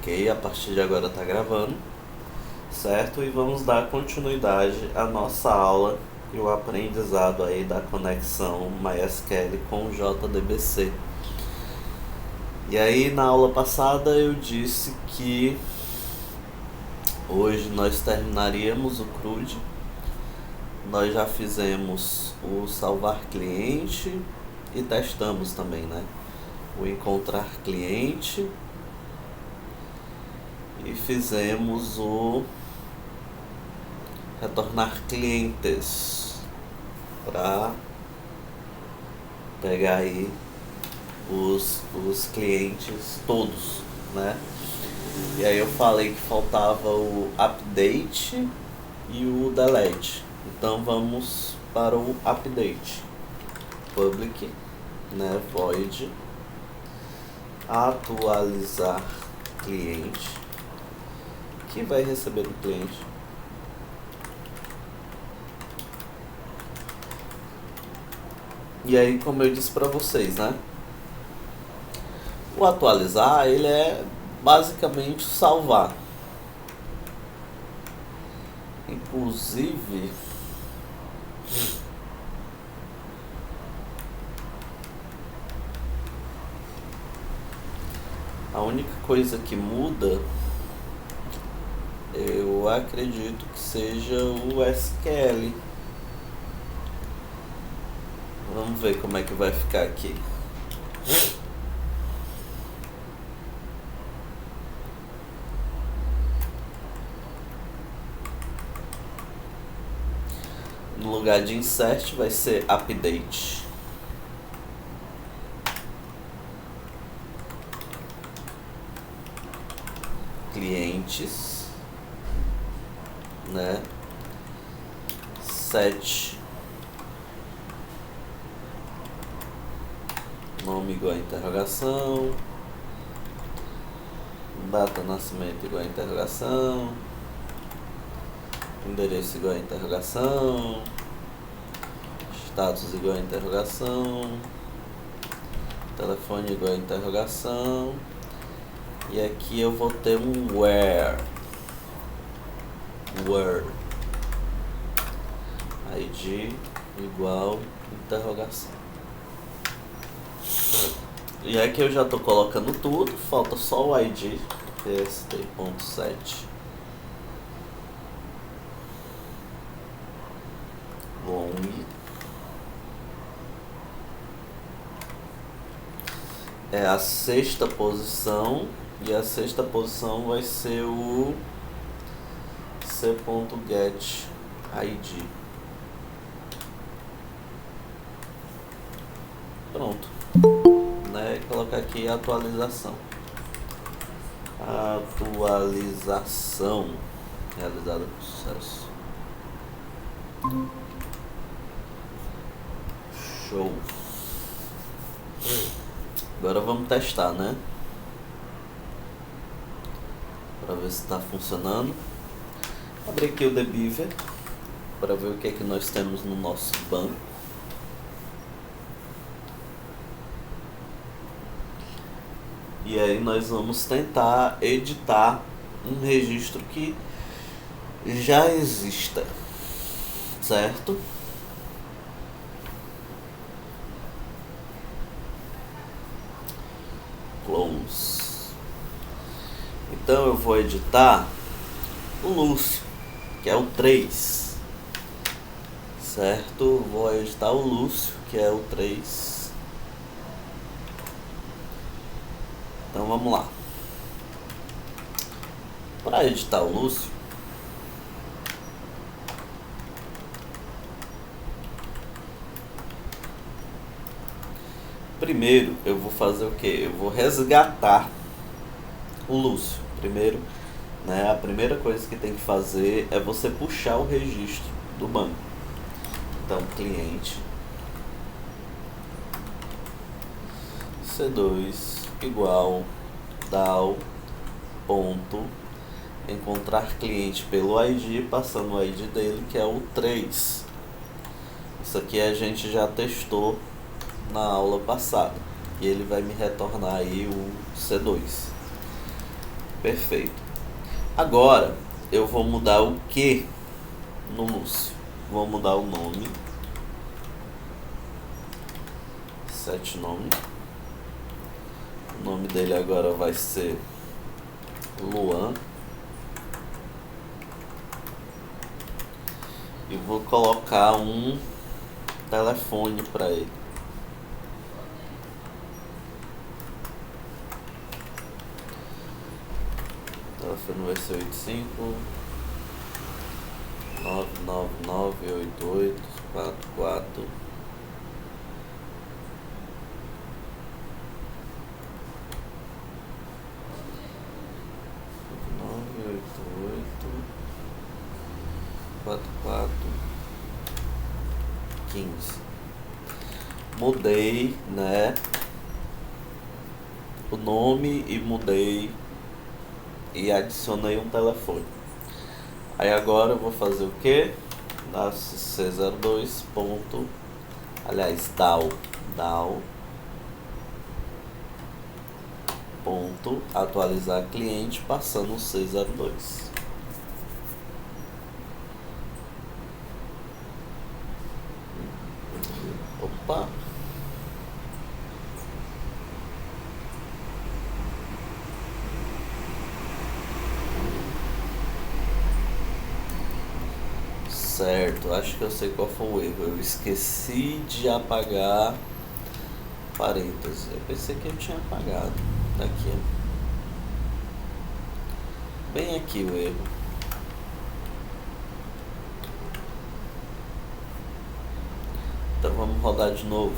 Ok, a partir de agora tá gravando, certo? E vamos dar continuidade à nossa aula e o aprendizado aí da conexão MySQL com o JDBC. E aí na aula passada eu disse que hoje nós terminaríamos o CRUD. Nós já fizemos o salvar cliente e testamos também, né? O encontrar cliente e fizemos o retornar clientes para pegar aí os clientes todos, né? E aí eu falei que faltava o update e o delete. Então vamos para o update. Public, né, void atualizar cliente, que vai receber do cliente. E aí, como eu disse para vocês, né, o atualizar ele é basicamente salvar. Inclusive a única coisa que muda, eu acredito que seja o SQL. Vamos ver como é que vai ficar aqui. No lugar de insert vai ser update. Clientes, né? Set nome igual a interrogação, data de nascimento igual a interrogação, endereço igual a interrogação, status igual a interrogação, telefone igual a interrogação. E aqui eu vou ter um where id igual interrogação. E aqui eu já estou colocando tudo, falta só o id, pst.set long é a sexta posição. E a sexta posição vai ser o c.getID. Pronto, né? Colocar aqui a atualização. Atualização realizada com sucesso. Show. Agora vamos testar, né? Para ver se está funcionando. Abrir aqui o dbeaver para ver o que é que nós temos no nosso banco. E aí nós vamos tentar editar um registro que já exista, certo? Close. Então eu vou editar o Lúcio, que é o 3, certo? Vou editar o Lúcio, que é o 3. Então vamos lá. Para editar o Lúcio, primeiro eu vou fazer o que? Eu vou resgatar o Lúcio. Primeiro, né, a primeira coisa que tem que fazer é você puxar o registro do banco. Então, cliente C2 igual DAO ponto encontrar cliente pelo ID, passando o ID dele, que é o 3. Isso aqui a gente já testou na aula passada e ele vai me retornar aí o C2. Perfeito. Agora eu vou mudar o que no Lúcio? Vou mudar o nome. Set nome. O nome dele agora vai ser Luan. E vou colocar um telefone para ele. O telefone vai ser 85 9998844 15. Mudei, né, o nome e mudei e adicionei um telefone. Aí agora eu vou fazer o que? C02 ponto, aliás, DAO ponto atualizar cliente passando o C02. Opa! Certo, acho que eu sei qual foi o erro. Eu esqueci de apagar parênteses. Eu pensei que eu tinha apagado. Tá aqui, bem aqui o erro. Então vamos rodar de novo.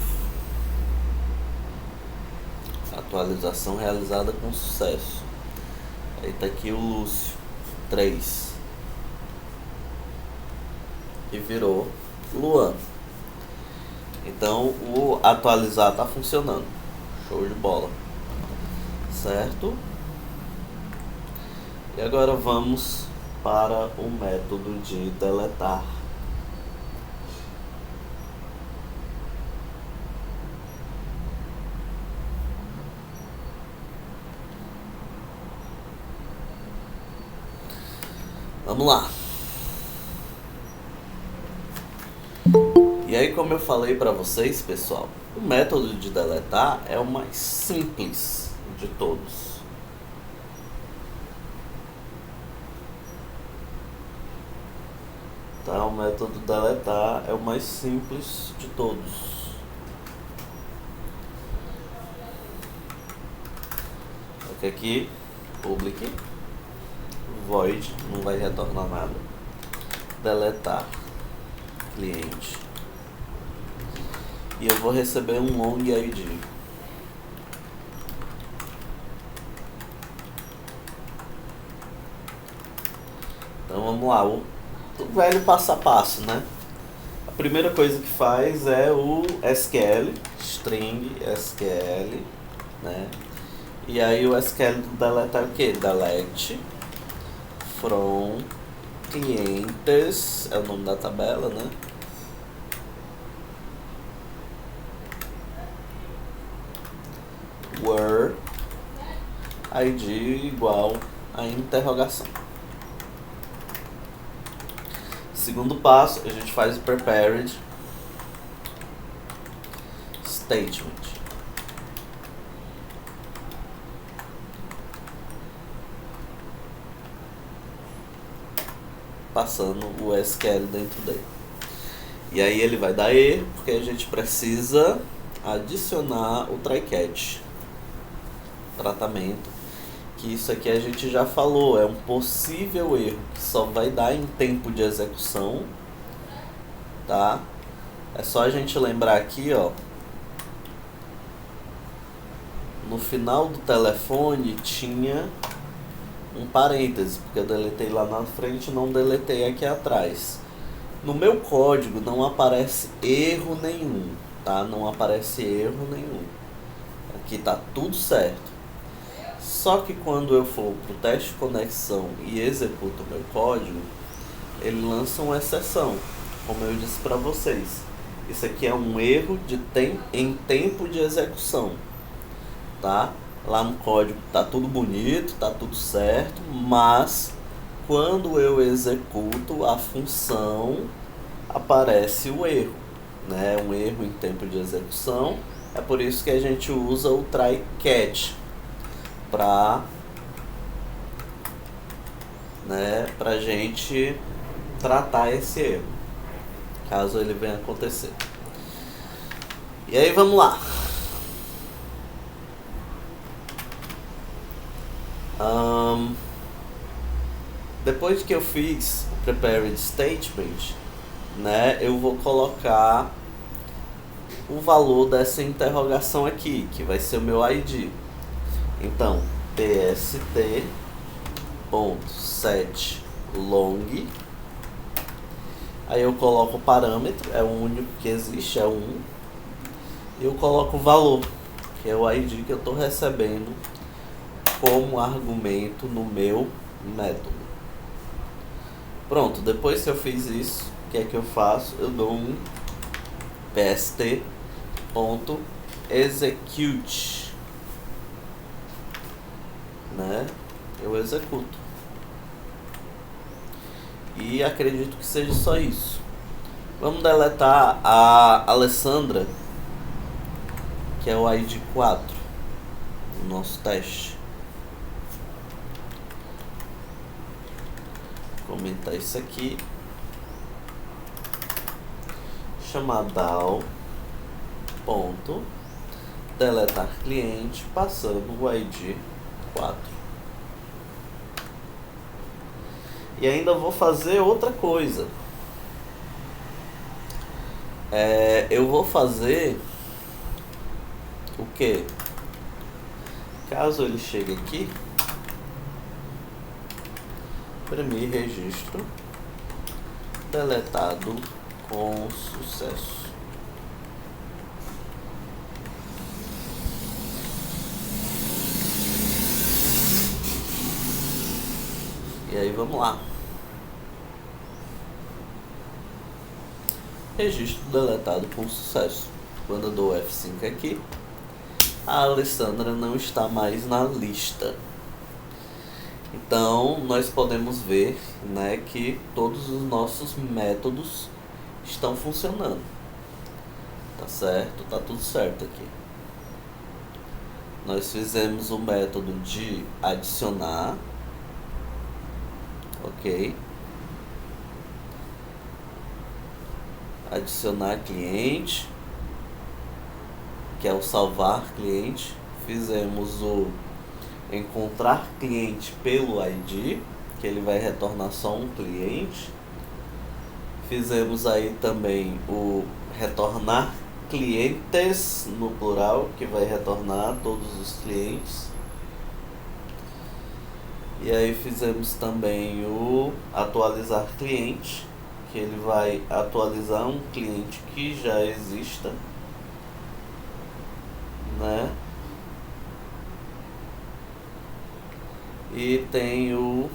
Atualização realizada com sucesso. Aí tá aqui o Lúcio 3 e virou Luan. Então o atualizar tá funcionando. Show de bola. Certo? E agora vamos para o método de deletar. Vamos lá. E aí, como eu falei para vocês, pessoal, o método de deletar é o mais simples de todos. Tá? O método deletar é o mais simples de todos. Aqui, public, void, não vai retornar nada. Deletar cliente. E eu vou receber um long ID. Então vamos lá, o velho passo a passo, né? A primeira coisa que faz é o SQL, string SQL, né? E aí o SQL do delete é o que? Delete from clientes, é o nome da tabela, né? Where ID igual a interrogação. Segundo passo, a gente faz o prepared statement. Passando o SQL dentro dele. E aí ele vai dar erro, porque a gente precisa adicionar o try catch. Tratamento. Que isso aqui a gente já falou, é um possível erro que só vai dar em tempo de execução, tá? É só a gente lembrar aqui, ó, no final do telefone tinha um parêntese, porque eu deletei lá na frente e não deletei aqui atrás. No meu código não aparece erro nenhum, tá? Não aparece erro nenhum. Aqui tá tudo certo. Só que quando eu for pro teste de conexão e executo o meu código, ele lança uma exceção, como eu disse para vocês. Isso aqui é um erro em tempo de execução, tá? lá no código tá tudo bonito, tá tudo certo, mas quando eu executo a função aparece o erro, né? Um erro em tempo de execução. É por isso que a gente usa o try catch para, né, pra gente tratar esse erro, caso ele venha acontecer. E aí vamos lá. Depois que eu fiz o prepared statement, né, eu vou colocar o valor dessa interrogação aqui, que vai ser o meu ID. Então, tst.setLong. Aí eu coloco o parâmetro, é o único que existe, é 1. E eu coloco o valor, que é o ID que eu estou recebendo como argumento no meu método. Pronto, depois que eu fiz isso, o que é que eu faço? Eu dou um pst.execute, né? Eu executo. E acredito que seja só isso. Vamos deletar a Alessandra, que é o ID 4, no nosso teste. Comentar isso aqui. Chamar DAO.deletar cliente passando o ID 4. E ainda vou fazer outra coisa. Eu vou fazer o que? Caso ele chegue aqui, imprimir registro deletado com sucesso. E aí vamos lá. Registro deletado com sucesso. Quando eu dou F5 aqui, a Alessandra não está mais na lista. Então nós podemos ver, né, que todos os nossos métodos estão funcionando. Tá certo? Tá tudo certo aqui. Nós fizemos o método de adicionar. Ok. Adicionar cliente, que é o salvar cliente. Fizemos o encontrar cliente pelo ID, que ele vai retornar só um cliente. Fizemos aí também o retornar clientes no plural, que vai retornar todos os clientes. E aí fizemos também o atualizar cliente, que ele vai atualizar um cliente que já exista, né? E tem o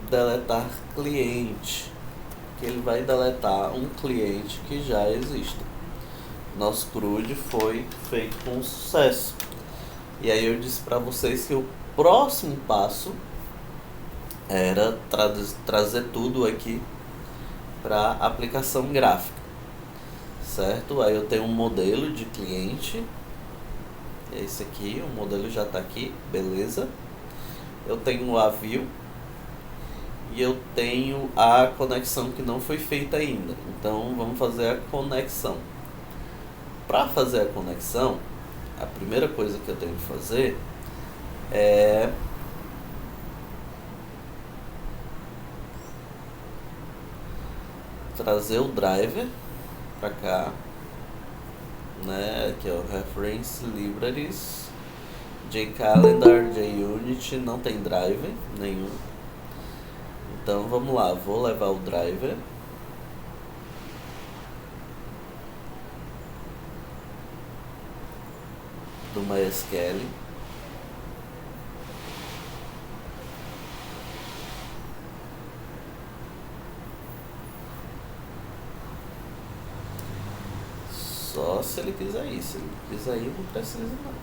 deletar cliente, que ele vai deletar um cliente que já existe. Nosso CRUD foi feito com sucesso. E aí eu disse para vocês que o próximo passo era trazer tudo aqui para aplicação gráfica, certo? Aí eu tenho um modelo de cliente, é esse aqui, o modelo já está aqui, beleza? Eu tenho o avio e eu tenho a conexão que não foi feita ainda. Então vamos fazer a conexão. Para fazer a conexão, a primeira coisa que eu tenho que fazer é trazer o driver para cá, né? Aqui é o Reference Libraries, JCalendar, JUnit, não tem driver nenhum. Então vamos lá, vou levar o driver. Do MySQL. Só se ele quiser ir. Se ele quiser ir, não precisa não.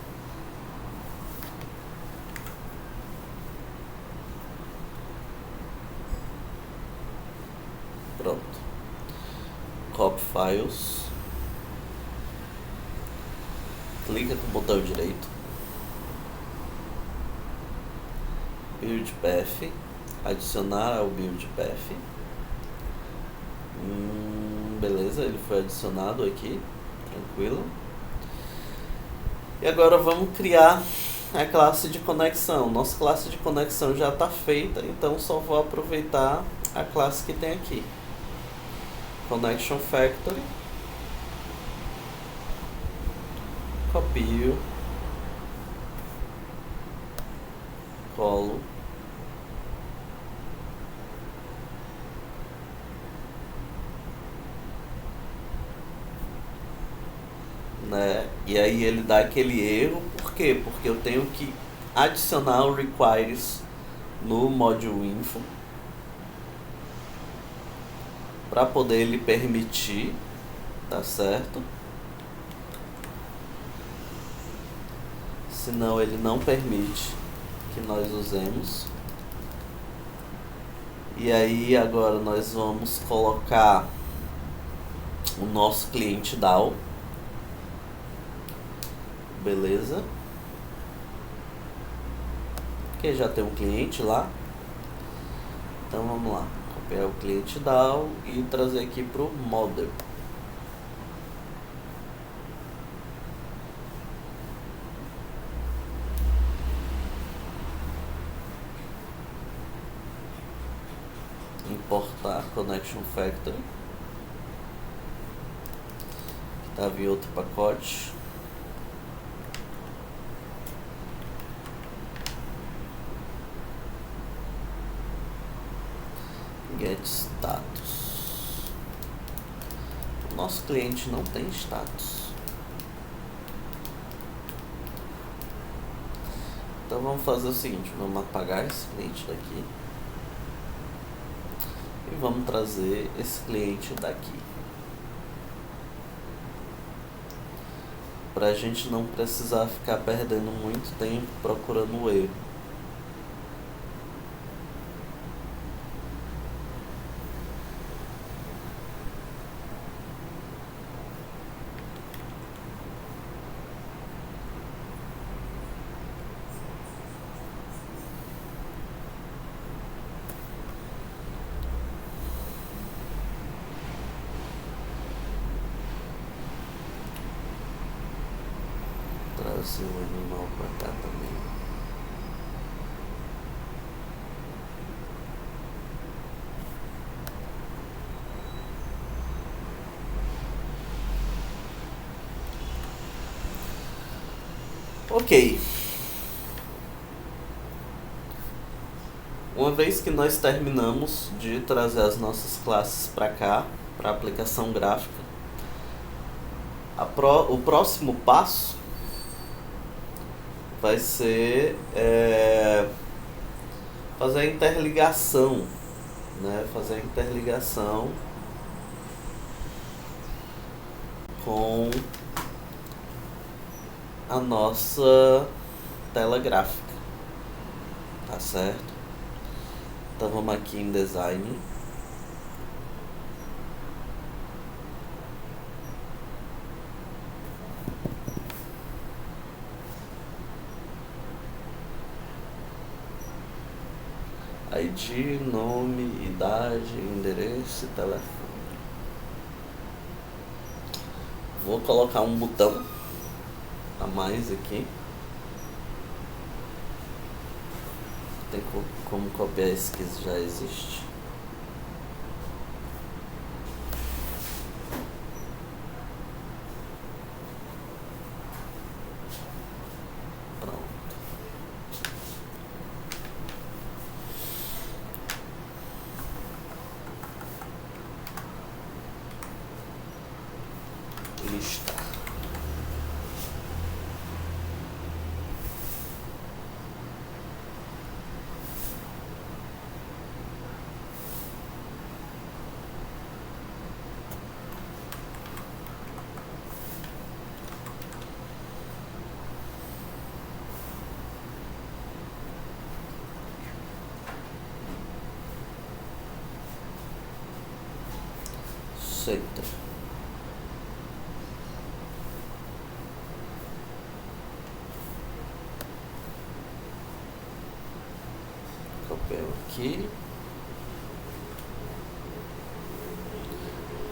Copy Files, clica com o botão direito, Build Path, adicionar ao Build Path. Beleza, ele foi adicionado aqui, tranquilo. E agora vamos criar a classe de conexão. Nossa classe de conexão já está feita, então só vou aproveitar a classe que tem aqui. Connection Factory. Copio. Colo. Né? E aí ele dá aquele erro, por quê? Porque eu tenho que adicionar o requires no module info para poder ele permitir, tá certo? Senão ele não permite que nós usemos. E aí agora nós vamos colocar o nosso cliente DAO. Beleza, que já tem um cliente lá, então vamos lá, copiar o cliente DAO e trazer aqui para o model. Importar Connection Factory, que estava em outro pacote. Get status. O nosso cliente não tem status. Então vamos fazer o seguinte, vamos apagar esse cliente daqui e vamos trazer esse cliente daqui, para a gente não precisar ficar perdendo muito tempo procurando o erro. Trazer o animal para cá também. Ok. Uma vez que nós terminamos de trazer as nossas classes para cá, para a aplicação gráfica, o próximo passo vai ser fazer a interligação, né? Fazer a interligação com a nossa tela gráfica, tá certo? Então vamos aqui em Design, ID, nome, idade, endereço e telefone. Vou colocar um botão a mais aqui. Tem como copiar esse que já existe. Pronto. Lista. Aceita. papel aqui,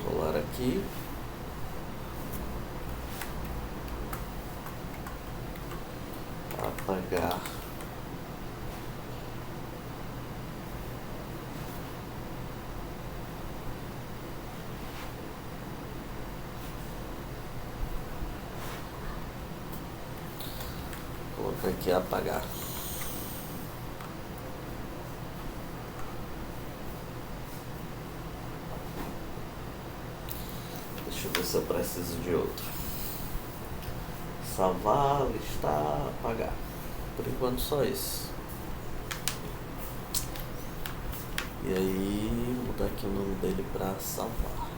colar aqui, apagar. Colocar aqui apagar. Deixa eu ver se eu preciso de outro. Salvar, listar, apagar. Por enquanto só esse. E aí mudar aqui o nome dele para salvar.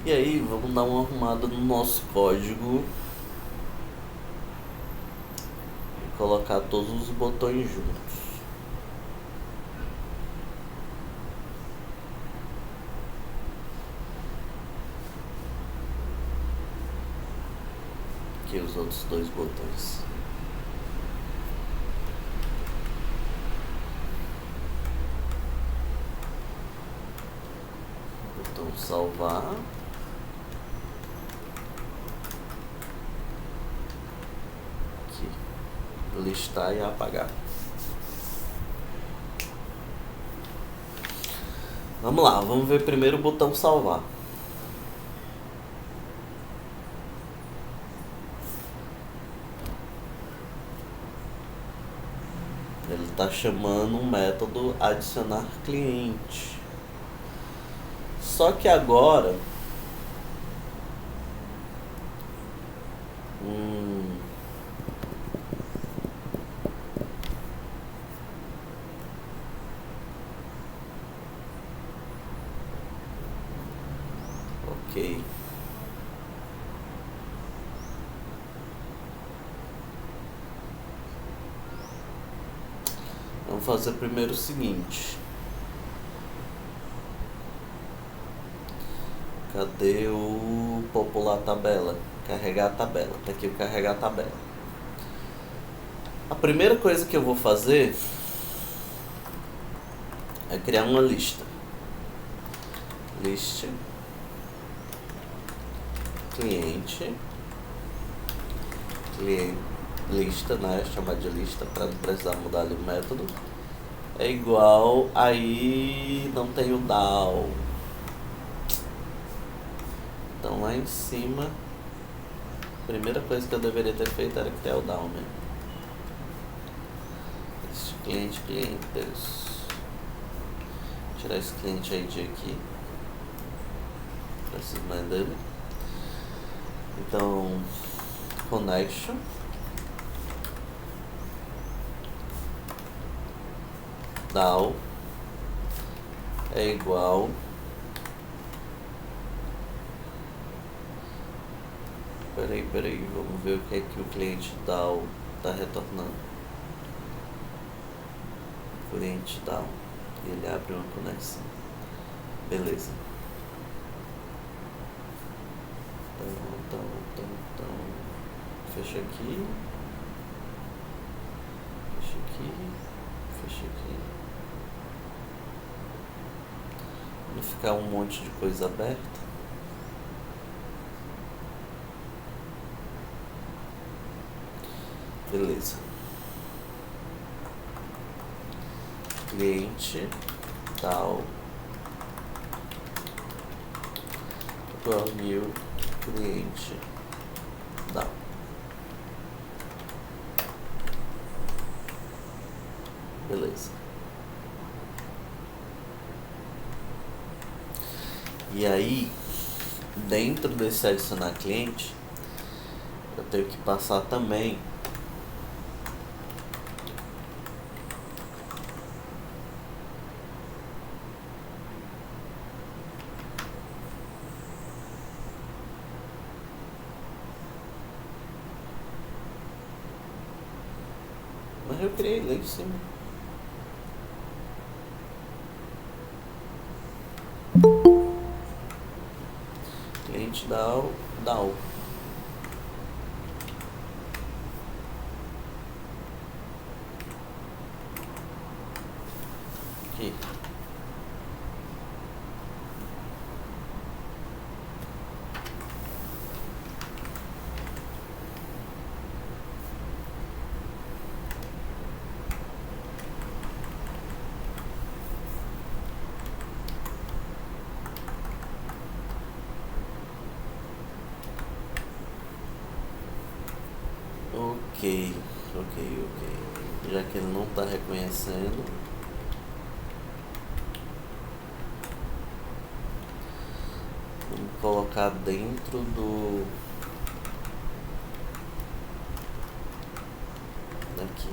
E aí, vamos dar uma arrumada no nosso código e colocar todos os botões juntos. Aqui os outros dois botões. Botão salvar. Listar e apagar. Vamos lá, vamos ver primeiro o botão salvar. Ele está chamando um método adicionar cliente. Só que agora ok. Vamos fazer primeiro o seguinte. Cadê o popular tabela? Carregar a tabela. Tá aqui o carregar a tabela. A primeira coisa que eu vou fazer é criar uma lista. List cliente lista, né? Chamar de lista para não precisar mudar ali o método. É igual, aí não tem o DAO. Então lá em cima, a primeira coisa que eu deveria ter feito era criar o DAO mesmo. Esse clientes. Tirar esse cliente ID aqui. Preciso mais dele. Então, connection. DAO é igual peraí, vamos ver o que é que o cliente DAO está retornando. Cliente DAO, e ele abre uma conexão. Beleza. Então, fecha aqui, fecha aqui. Não ficar um monte de coisa aberta. Beleza. Cliente tal igual new cliente tal. Beleza. E aí, dentro desse adicionar cliente, eu tenho que passar também Eu criei lá em cima. Cliente DAO. Aqui. Ok. Já que ele não está reconhecendo, vamos colocar dentro do daqui.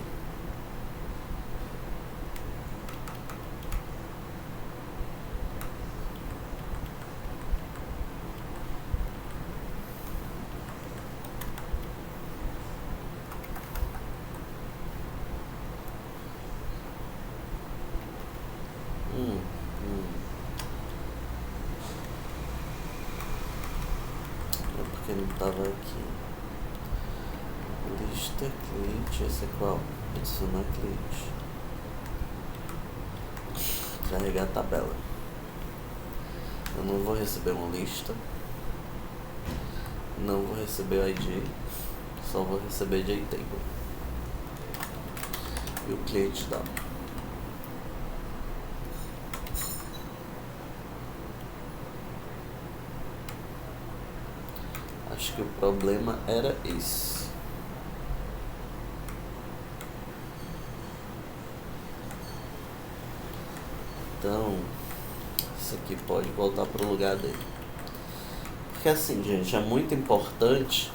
É porque não estava aqui. Lista cliente, esse é qual? Adicionar cliente. Carregar a tabela. Eu não vou receber uma lista. Não vou receber o ID. Só vou receber JTable. E o cliente dá. Acho que o problema era esse. Então, isso aqui pode voltar para o lugar dele. Porque assim, gente, é muito importante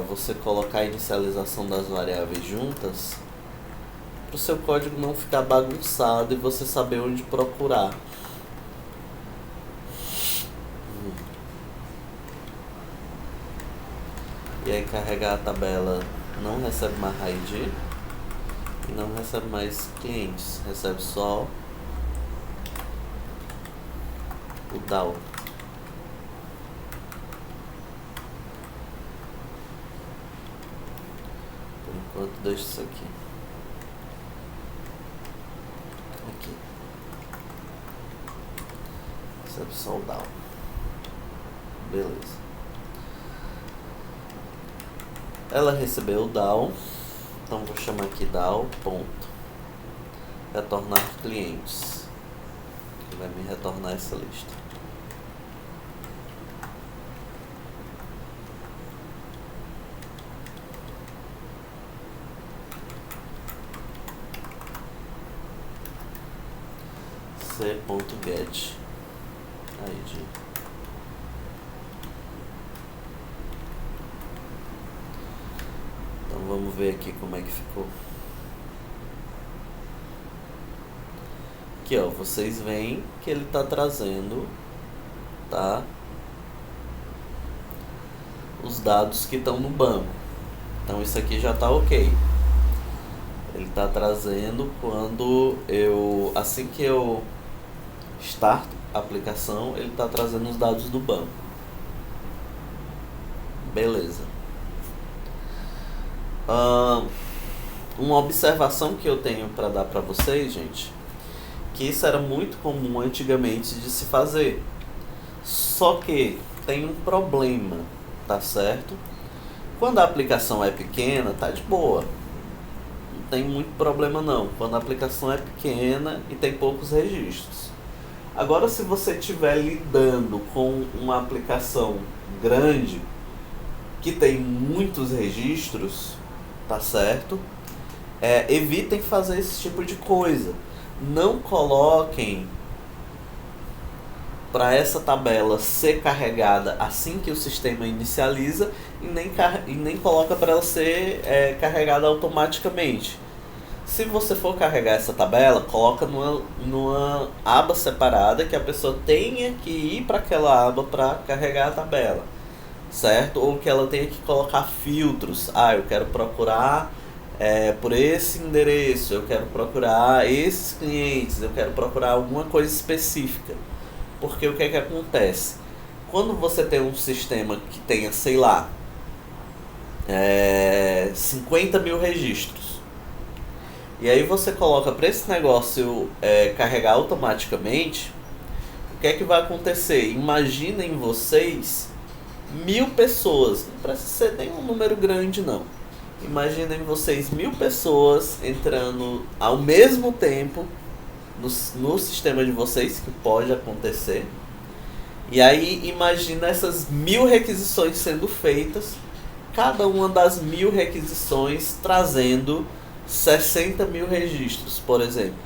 você colocar a inicialização das variáveis juntas para o seu código não ficar bagunçado e você saber onde procurar. E aí carregar a tabela não recebe mais ID e não recebe mais clientes, recebe só o DAO. Por enquanto deixa isso aqui. Aqui. Recebe só o DAO. Beleza. Ela recebeu o DAO, então vou chamar aqui DAO, ponto, retornar clientes, que vai me retornar essa lista. c.get id. Então vamos ver aqui como é que ficou. Aqui ó, vocês veem que ele está trazendo, tá, os dados que estão no banco. Então isso aqui já está ok. Ele está trazendo quando assim que eu starto a aplicação, ele está trazendo os dados do banco. Beleza. Uma observação que eu tenho para dar para vocês, gente, que isso era muito comum antigamente de se fazer. Só que tem um problema, tá certo? Quando a aplicação é pequena, tá de boa. Não tem muito problema não. Quando a aplicação é pequena e tem poucos registros. Agora, se você estiver lidando com uma aplicação grande que tem muitos registros, tá certo? Evitem fazer esse tipo de coisa. Não coloquem para essa tabela ser carregada assim que o sistema inicializa e nem coloca para ela ser carregada automaticamente. Se você for carregar essa tabela, coloca numa aba separada que a pessoa tenha que ir para aquela aba para carregar a tabela, certo? Ou que ela tenha que colocar filtros. Eu quero procurar por esse endereço, eu quero procurar esses clientes, eu quero procurar alguma coisa específica. Porque o que é que acontece? Quando você tem um sistema que tenha, sei lá, 50 mil registros, e aí você coloca para esse negócio carregar automaticamente, o que é que vai acontecer? Imaginem vocês 1000 pessoas, não precisa ser nenhum número grande não. Imaginem vocês 1000 pessoas entrando ao mesmo tempo no sistema de vocês, que pode acontecer. E aí imagina essas 1000 requisições sendo feitas, cada uma das 1000 requisições trazendo 60 mil registros, por exemplo.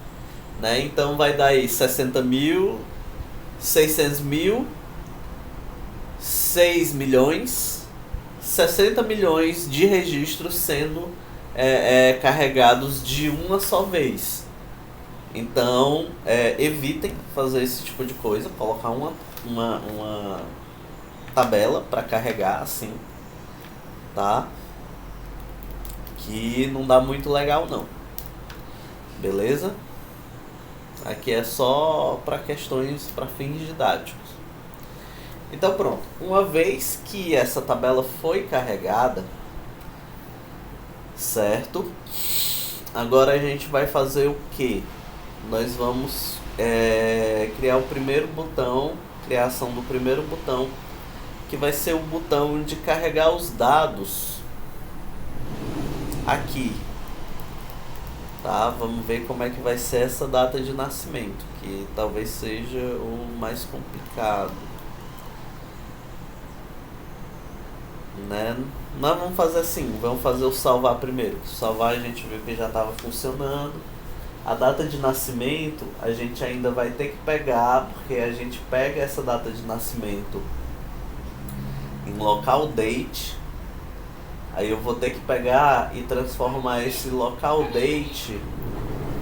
Né? Então vai dar aí 60 mil, 600 mil, 6 milhões, 60 milhões de registros sendo carregados de uma só vez. Então, evitem fazer esse tipo de coisa, colocar uma tabela para carregar assim, tá? Que não dá muito legal não. Beleza? Aqui é só para questões, para fins didáticos. Então pronto, uma vez que essa tabela foi carregada, certo? Agora a gente vai fazer o que? Nós vamos criar o primeiro botão, criação do primeiro botão, que vai ser o botão de carregar os dados aqui. Tá? Vamos ver como é que vai ser essa data de nascimento, que talvez seja o mais complicado. Né? Nós vamos fazer assim, vamos fazer o salvar primeiro. Salvar a gente viu que já estava funcionando. A data de nascimento a gente ainda vai ter que pegar, porque a gente pega essa data de nascimento em local date. Aí eu vou ter que pegar e transformar esse local date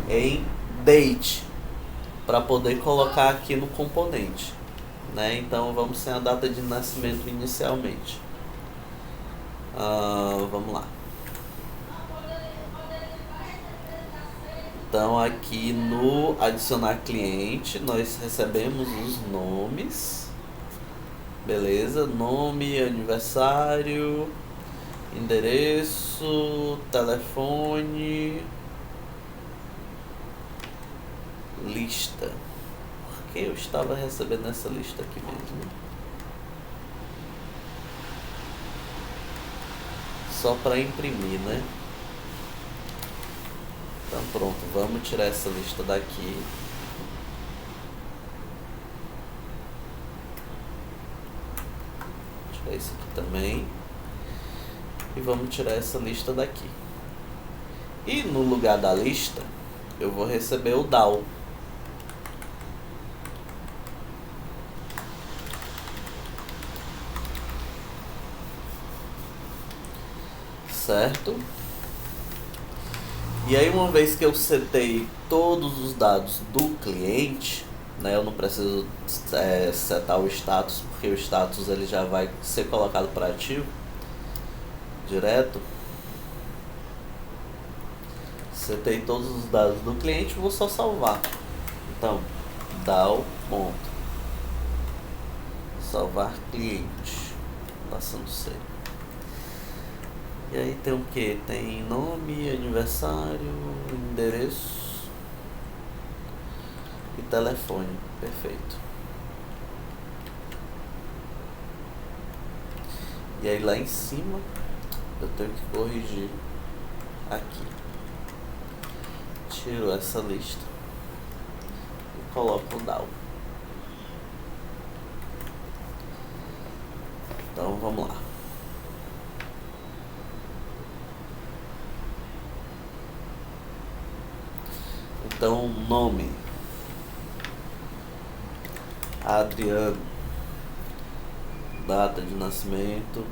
em date para poder colocar aqui no componente, né? Então vamos sem a data de nascimento inicialmente. Vamos lá. Então aqui no adicionar cliente nós recebemos os nomes, beleza? Nome, aniversário, endereço, telefone, lista. Por que eu estava recebendo essa lista aqui mesmo? Só para imprimir, né? Então pronto, vamos tirar essa lista daqui. Tirar isso aqui também. E vamos tirar essa lista daqui. E no lugar da lista, eu vou receber o DAO. Certo? E aí uma vez que eu setei todos os dados do cliente, né, eu não preciso setar o status, porque o status ele já vai ser colocado para ativo direto. Setei todos os dados do cliente, vou só salvar. Então, DAO ponto salvar cliente, passando C. E aí tem o que? Tem nome, aniversário, endereço e telefone. Perfeito. E aí lá em cima eu tenho que corrigir aqui. Tiro essa lista e coloco o DAO. Então vamos lá. Então, nome Adriano, data de nascimento.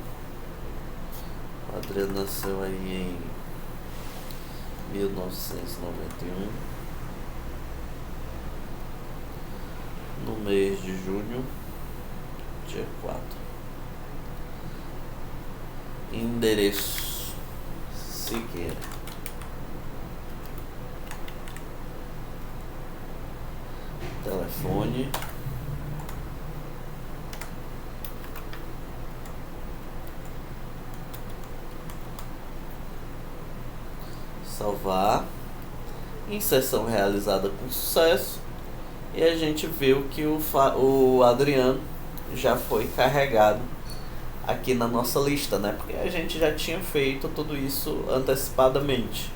O Adriano nasceu aí em 1991, no mês de junho, dia 4. Endereço Siqueira. Telefone. Salvar. Inserção realizada com sucesso. E a gente viu que o Adriano já foi carregado aqui na nossa lista, né? Porque a gente já tinha feito tudo isso antecipadamente.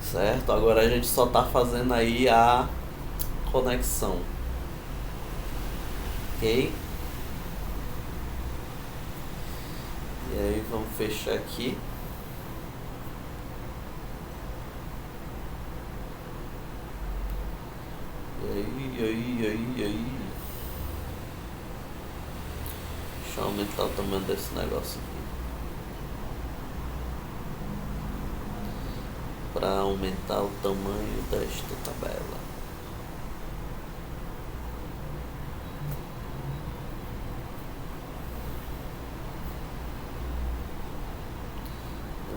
Certo? Agora a gente só tá fazendo aí a conexão. Ok? E aí vamos fechar aqui. E aí. Deixa eu aumentar o tamanho desse negócio aqui. Para aumentar o tamanho desta tabela.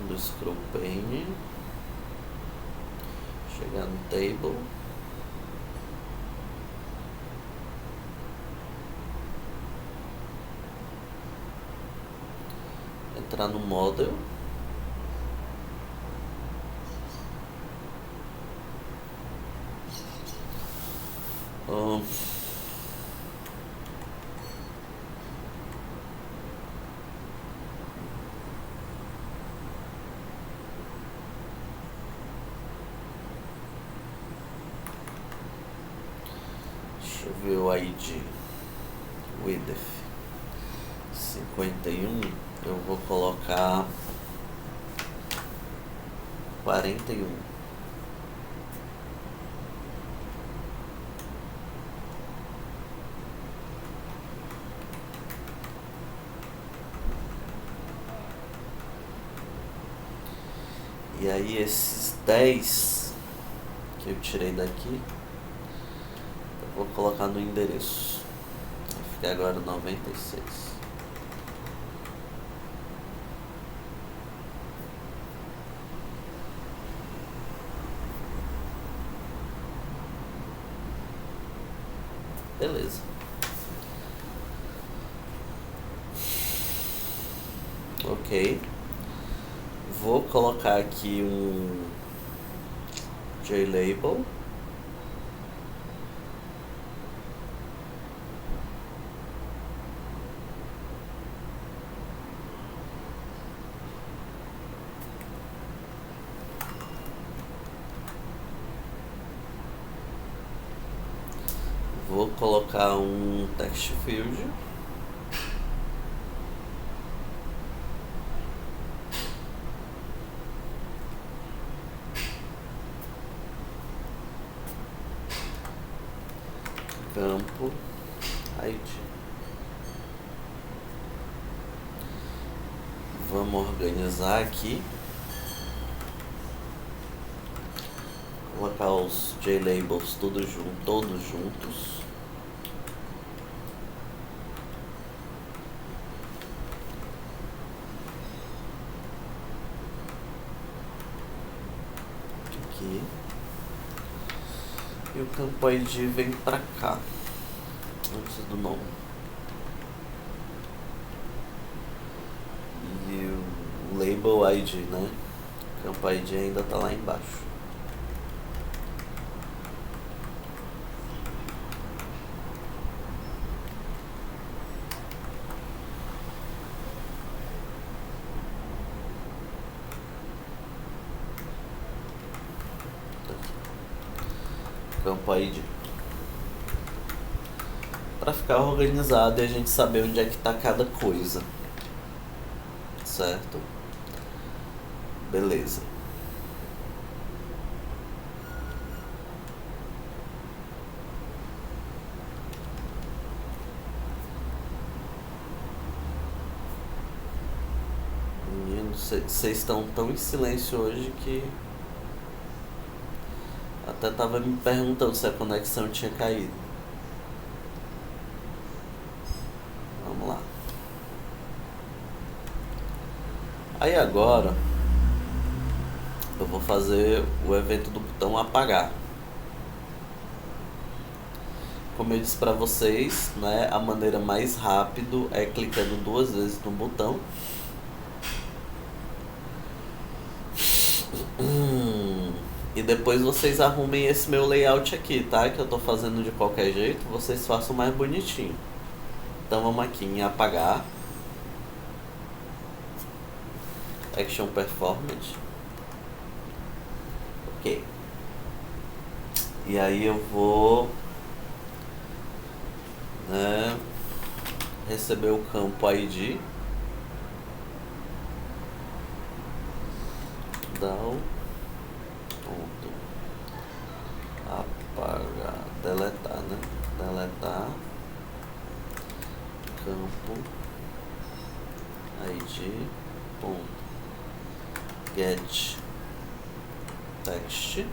Do scroll pane, chegar no table, entrar no model, deixa eu ver o ID width 51, eu vou colocar 41. E aí esses 10 que eu tirei daqui, eu vou colocar no endereço. Vai ficar agora 96. Beleza. Ok. Vou colocar aqui um JLabel. Vou colocar um text field. Campo ID. Vamos organizar aqui. Colocar os JLabels todos juntos. Aqui. E o campo ID vem pra cá, antes do nome. E o label ID, né? O campo ID ainda tá lá embaixo. Campo ID. Para ficar organizado e a gente saber onde é que tá cada coisa. Certo? Beleza. Menino, vocês estão tão em silêncio hoje que até tava me perguntando se a conexão tinha caído. Vamos lá. Aí agora eu vou fazer o evento do botão apagar. como eu disse para vocês, né, a maneira mais rápida é clicando 2 vezes no botão. E depois vocês arrumem esse meu layout aqui, tá? Que eu tô fazendo de qualquer jeito, vocês façam mais bonitinho. Então vamos aqui em apagar. Action Performance. Ok. E aí eu vou, né, receber o campo ID. Down. Ponto. Apagar. Deletar, né? Deletar. Campo ID. Ponto. Get text.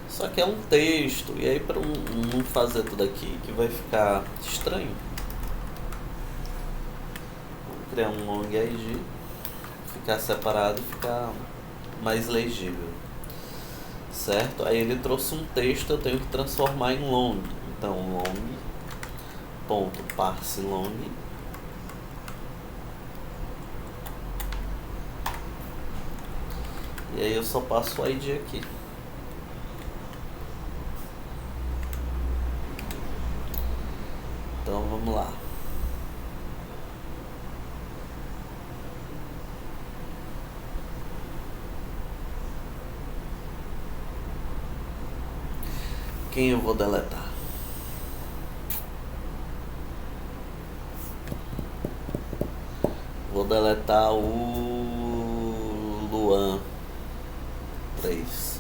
Só que é um texto, e aí para não fazer tudo aqui que vai ficar estranho, vou criar um long ID, ficar separado, ficar mais legível, certo? Aí ele trouxe um texto, eu tenho que transformar em long, então long ponto parse long. E aí eu só passo o ID aqui. Então vamos lá. Quem eu vou deletar? Vou deletar o Luan 3.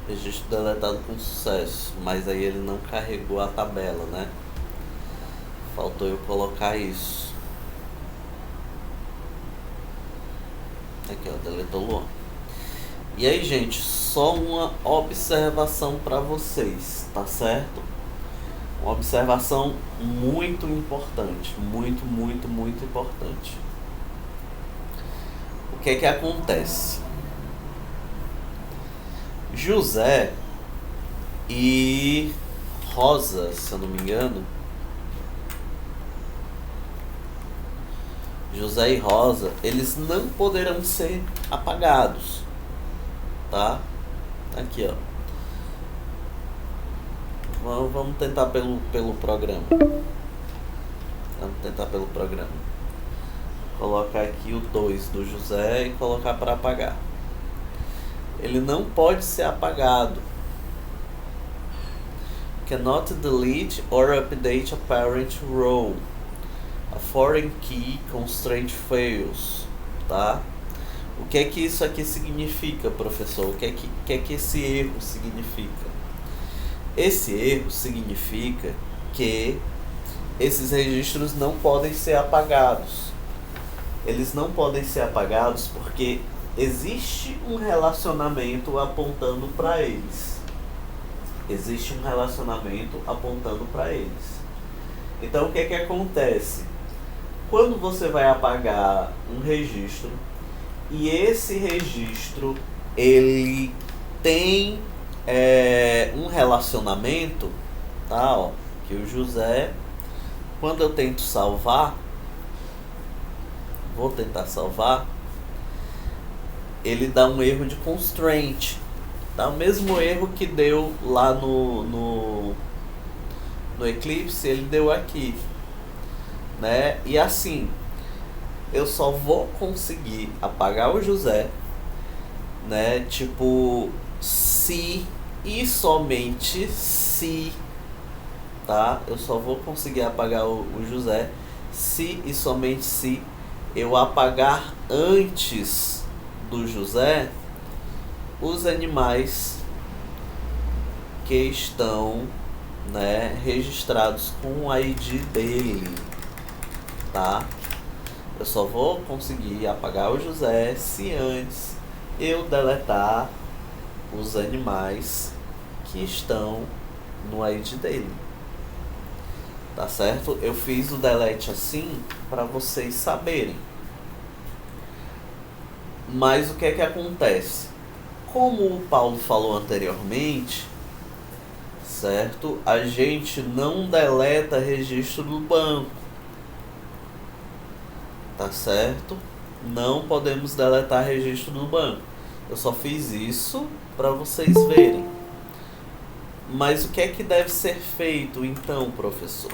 Registro deletado com sucesso, mas aí ele não carregou a tabela, né? Faltou eu colocar isso. Aqui, ó, deletou o Luan. E aí, gente, só uma observação para vocês, tá certo? Uma observação muito importante, muito importante. O que é que acontece? José e Rosa, se eu não me engano, José e Rosa, eles não poderão ser apagados, tá? Aqui, ó. Vamos tentar pelo programa. Vamos tentar pelo programa. Colocar aqui o 2 do José e colocar para apagar. Ele não pode ser apagado. Cannot delete or update a parent row. A foreign key constraint fails, tá? O que é que isso aqui significa, professor? O que é que esse erro significa? Esse erro significa que esses registros não podem ser apagados. Eles não podem ser apagados porque existe um relacionamento apontando para eles. Existe um relacionamento apontando para eles. Então o que é que acontece? Quando você vai apagar um registro e esse registro ele tem um relacionamento, tá? Ó, que o José, quando eu tento salvar, vou tentar salvar, ele dá um erro de constraint, tá? O mesmo erro que deu lá no Eclipse, ele deu aqui, né? E assim, eu só vou conseguir apagar o José, né? Tipo, se e somente se, tá? Eu só vou conseguir apagar o José se e somente se eu apagar antes do José os animais que estão, né, registrados com o ID dele, tá? Eu só vou conseguir apagar o José se antes eu deletar os animais que estão no ID dele, tá certo? Eu fiz o delete assim para vocês saberem. Mas o que é que acontece? Como o Paulo falou anteriormente, certo? A gente não deleta registro do banco, tá certo? Não podemos deletar registro do banco. Eu só fiz isso para vocês verem. Mas o que é que deve ser feito então, professor?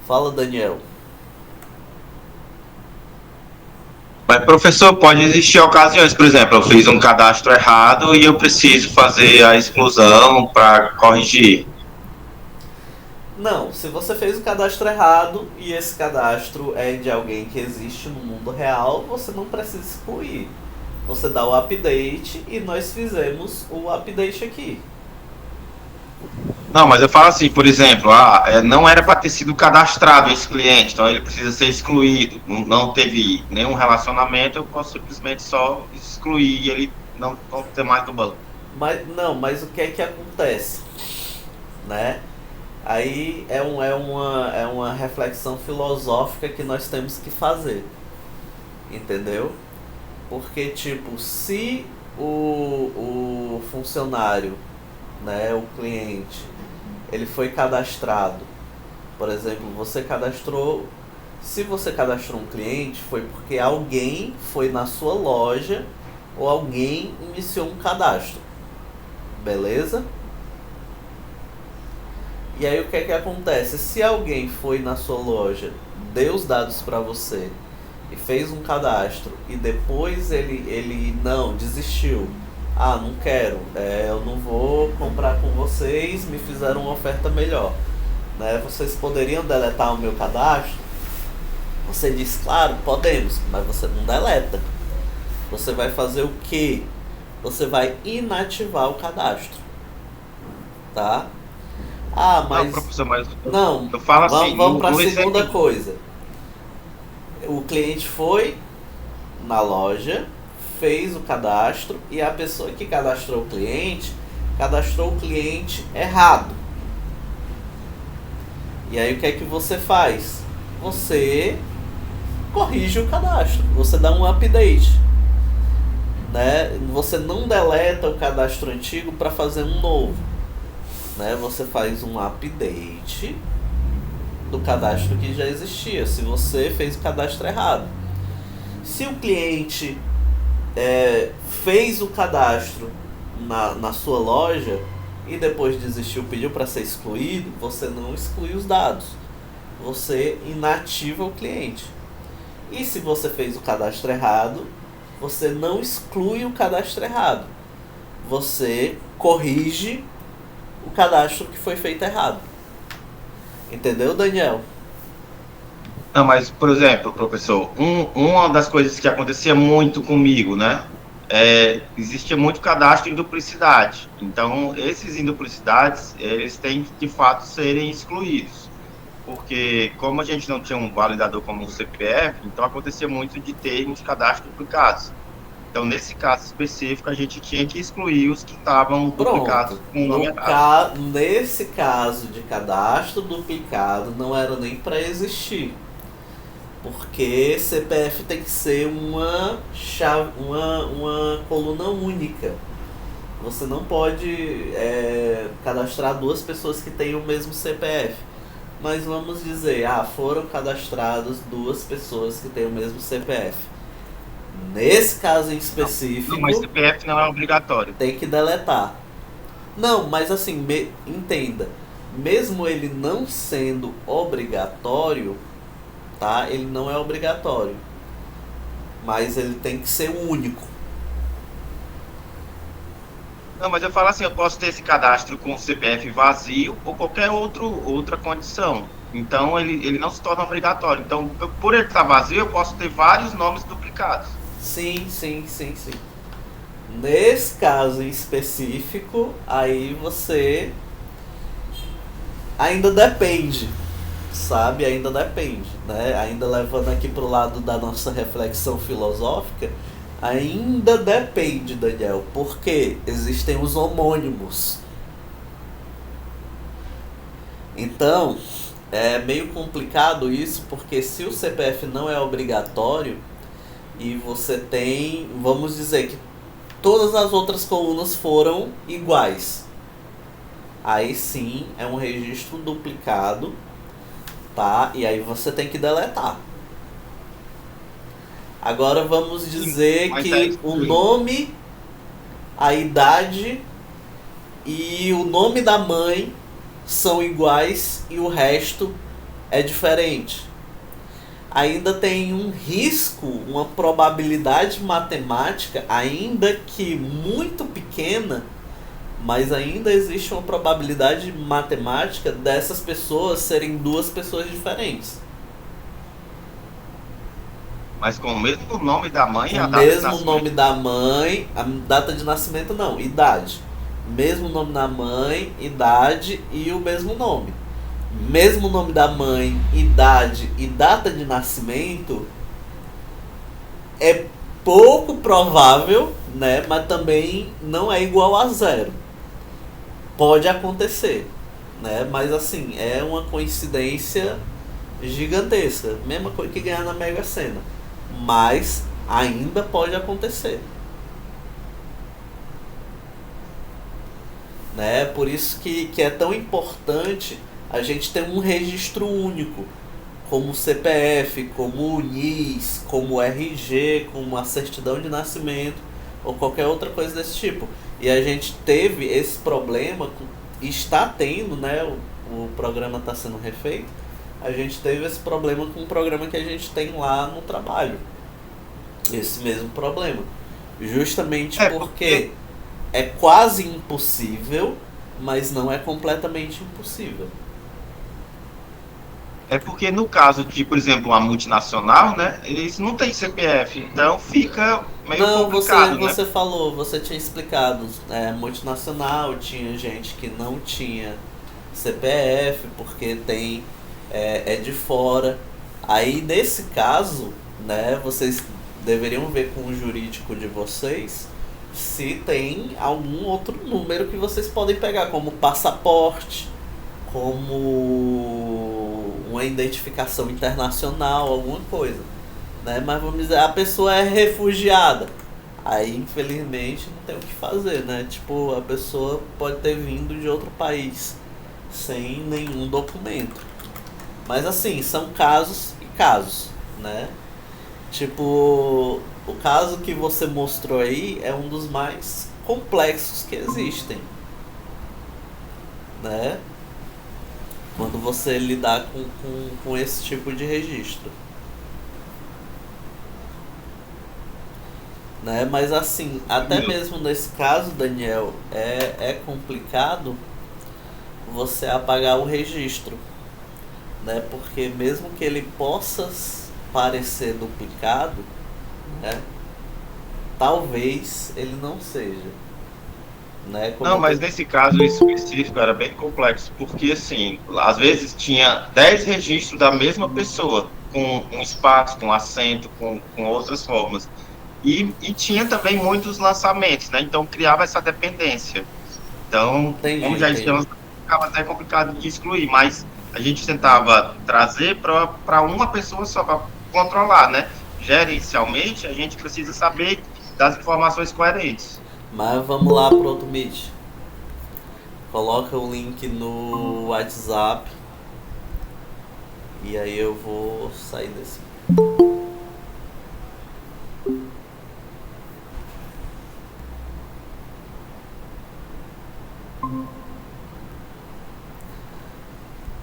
Fala, Daniel. Mas, professor, pode existir ocasiões, por exemplo, eu fiz um cadastro errado e eu preciso fazer a exclusão para corrigir. Não, se você fez o cadastro errado e esse cadastro é de alguém que existe no mundo real, você não precisa excluir. Você dá o update e nós fizemos o update aqui. Não, mas eu falo assim, por exemplo, não era para ter sido cadastrado esse cliente, então ele precisa ser excluído. Não teve nenhum relacionamento, eu posso simplesmente só excluir e ele não ter mais no banco. Mas o que é que acontece? Né? Aí é uma reflexão filosófica que nós temos que fazer. Entendeu? Porque, tipo, se o funcionário, né, o cliente, ele foi cadastrado, por exemplo, você cadastrou. Se você cadastrou um cliente, foi porque alguém foi na sua loja ou alguém iniciou um cadastro. Beleza? E aí o que é que acontece? Se alguém foi na sua loja, deu os dados para você e fez um cadastro e depois ele não, desistiu. Ah, não quero, eu não vou comprar com vocês, me fizeram uma oferta melhor. Né? Vocês poderiam deletar o meu cadastro? Você diz, claro, podemos, mas você não deleta. Você vai fazer o quê? Você vai inativar o cadastro. Tá? Ah, Não, mas professor, mas não, eu falo assim, vamos para a no segunda exemplo. coisa. O cliente foi na loja, fez o cadastro e a pessoa que cadastrou o cliente errado. E aí o que é que você faz? Você corrige o cadastro, você dá um update. Né? Você não deleta o cadastro antigo para fazer um novo. Né? Você faz um update do cadastro que já existia, se você fez o cadastro errado. Se o cliente fez o cadastro na sua loja e depois desistiu, pediu para ser excluído, você não exclui os dados, você inativa o cliente. E se você fez o cadastro errado, você não exclui o cadastro errado, você corrige o cadastro que foi feito errado. Entendeu, Daniel? Não, mas, por exemplo, professor, uma das coisas que acontecia muito comigo, né? Existia muito cadastro em duplicidade. Então, esses em duplicidades, eles têm que, de fato, serem excluídos. Porque, como a gente não tinha um validador como o CPF, então acontecia muito de termos cadastros duplicados. Então, nesse caso específico, a gente tinha que excluir os que estavam Pronto. duplicados com o nome errado. Nesse caso de cadastro duplicado, não era nem para existir. Porque CPF tem que ser uma coluna única. Você não pode cadastrar duas pessoas que têm o mesmo CPF. Mas vamos dizer, foram cadastradas duas pessoas que têm o mesmo CPF. Nesse caso em Não, mas específico, CPF não é obrigatório. tem que deletar. Não, mas assim, entenda. Mesmo ele não sendo obrigatório, tá? Ele não é obrigatório. Mas ele tem que ser único. Não, mas eu falo assim, eu posso ter esse cadastro com o CPF vazio ou qualquer outra condição. Então, ele não se torna obrigatório. Então, por ele estar vazio, eu posso ter vários nomes duplicados. Sim, sim, sim, sim. Nesse caso em específico, aí você ainda depende, sabe? Ainda depende, né? Ainda levando aqui pro lado da nossa reflexão filosófica, ainda depende, Daniel, porque existem os homônimos. Então, é meio complicado isso, porque se o CPF não é obrigatório e você tem, vamos dizer que todas as outras colunas foram iguais, aí sim é um registro duplicado, tá? E aí você tem que deletar. Agora vamos Sim, dizer mas é que o excluído. nome, a idade e o nome da mãe são iguais e o resto é diferente. Ainda tem um risco, uma probabilidade matemática, ainda que muito pequena, mas ainda existe uma probabilidade matemática dessas pessoas serem duas pessoas diferentes. Mas com o mesmo nome da mãe e Com o a data de mesmo nome nascimento. da mãe, a data de nascimento não, idade. Mesmo nome da mãe, idade e o mesmo nome. Mesmo nome da mãe, idade e data de nascimento é pouco provável, né? Mas também não é igual a zero. Pode acontecer, né? Mas assim, é uma coincidência gigantesca. Mesma coisa que ganhar na Mega Sena. Mas ainda pode acontecer. Né? Por isso que é tão importante a gente ter um registro único, como o CPF, como o NIS, como o RG, como a certidão de nascimento ou qualquer outra coisa desse tipo. E a gente teve esse problema, está tendo, né? O programa está sendo refeito. A gente teve esse problema com o programa que a gente tem lá no trabalho. Esse mesmo problema. Justamente É, porque porque é quase impossível, mas não é completamente impossível. É porque no caso de, por exemplo, uma multinacional, né, eles não têm CPF, então fica meio Não, você, complicado, né? você falou, você tinha explicado, multinacional, tinha gente que não tinha CPF porque tem, é de fora. Aí nesse caso, né, vocês deveriam ver com o jurídico de vocês se tem algum outro número que vocês podem pegar, como passaporte, como uma identificação internacional, alguma coisa, né? Mas vamos dizer, a pessoa é refugiada. Aí, infelizmente, não tem o que fazer, né? Tipo, a pessoa pode ter vindo de outro país sem nenhum documento. Mas assim, são casos e casos, né? Tipo, o caso que você mostrou aí é um dos mais complexos que existem, né? Quando você lidar com esse tipo de registro. Né? Mas assim, até mesmo nesse caso, Daniel, é complicado você apagar o registro, né? Porque mesmo que ele possa parecer duplicado, né? Talvez ele não seja, né? Como Não, eu mas tô... nesse caso específico era bem complexo, porque assim, às vezes tinha 10 registros da mesma pessoa, com um espaço, com acento, com outras formas. E tinha também muitos lançamentos, né? Então criava essa dependência. Então, Entendi, como já entendi. estamos, ficava até complicado de excluir, mas a gente tentava trazer para uma pessoa só para controlar, né? Gerencialmente, a gente precisa saber das informações coerentes. Mas vamos lá pro outro Meet. Coloca o link no WhatsApp e aí eu vou sair desse.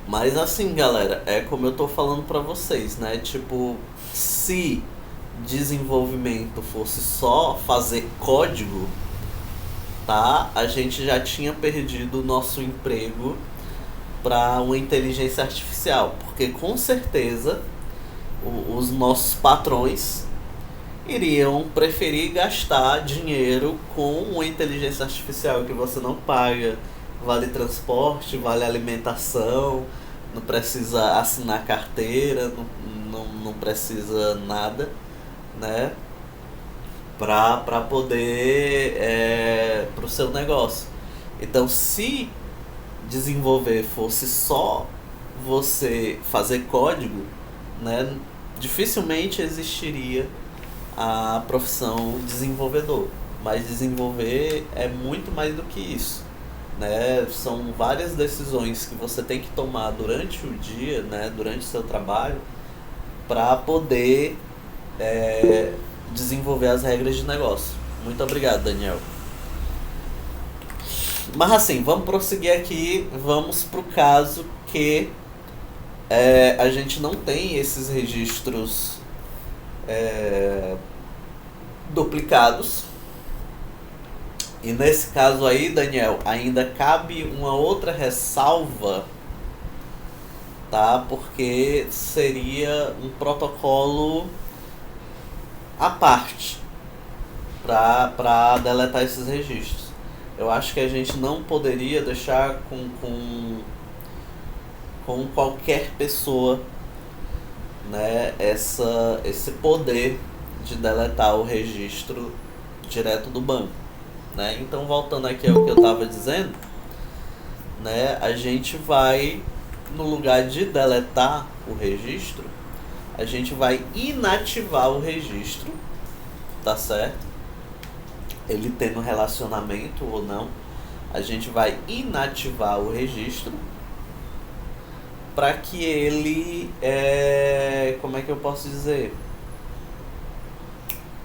Mas assim, galera, é como eu tô falando pra vocês, né? Tipo, se desenvolvimento fosse só fazer código, tá? A gente já tinha perdido o nosso emprego para uma inteligência artificial, porque com certeza os nossos patrões iriam preferir gastar dinheiro com uma inteligência artificial que você não paga vale transporte, vale alimentação, não precisa assinar carteira, não precisa nada, né? Para poder, pro seu negócio. Então, se desenvolver fosse só você fazer código, né, dificilmente existiria a profissão desenvolvedor. Mas desenvolver é muito mais do que isso, né? São várias decisões que você tem que tomar durante o dia, né, durante o seu trabalho, para poder desenvolver as regras de negócio. Muito obrigado, Daniel. Mas assim, vamos prosseguir aqui, vamos pro caso que a gente não tem esses registros duplicados. E nesse caso aí, Daniel, ainda cabe uma outra ressalva, tá? Porque seria um protocolo à parte para deletar esses registros. Eu acho que a gente não poderia deixar com qualquer pessoa, né, esse poder de deletar o registro direto do banco, né? Então, voltando aqui ao que eu estava dizendo, né, a gente vai, no lugar de deletar o registro, a gente vai inativar o registro, tá certo? Ele tendo relacionamento ou não, a gente vai inativar o registro para que ele, como é que eu posso dizer?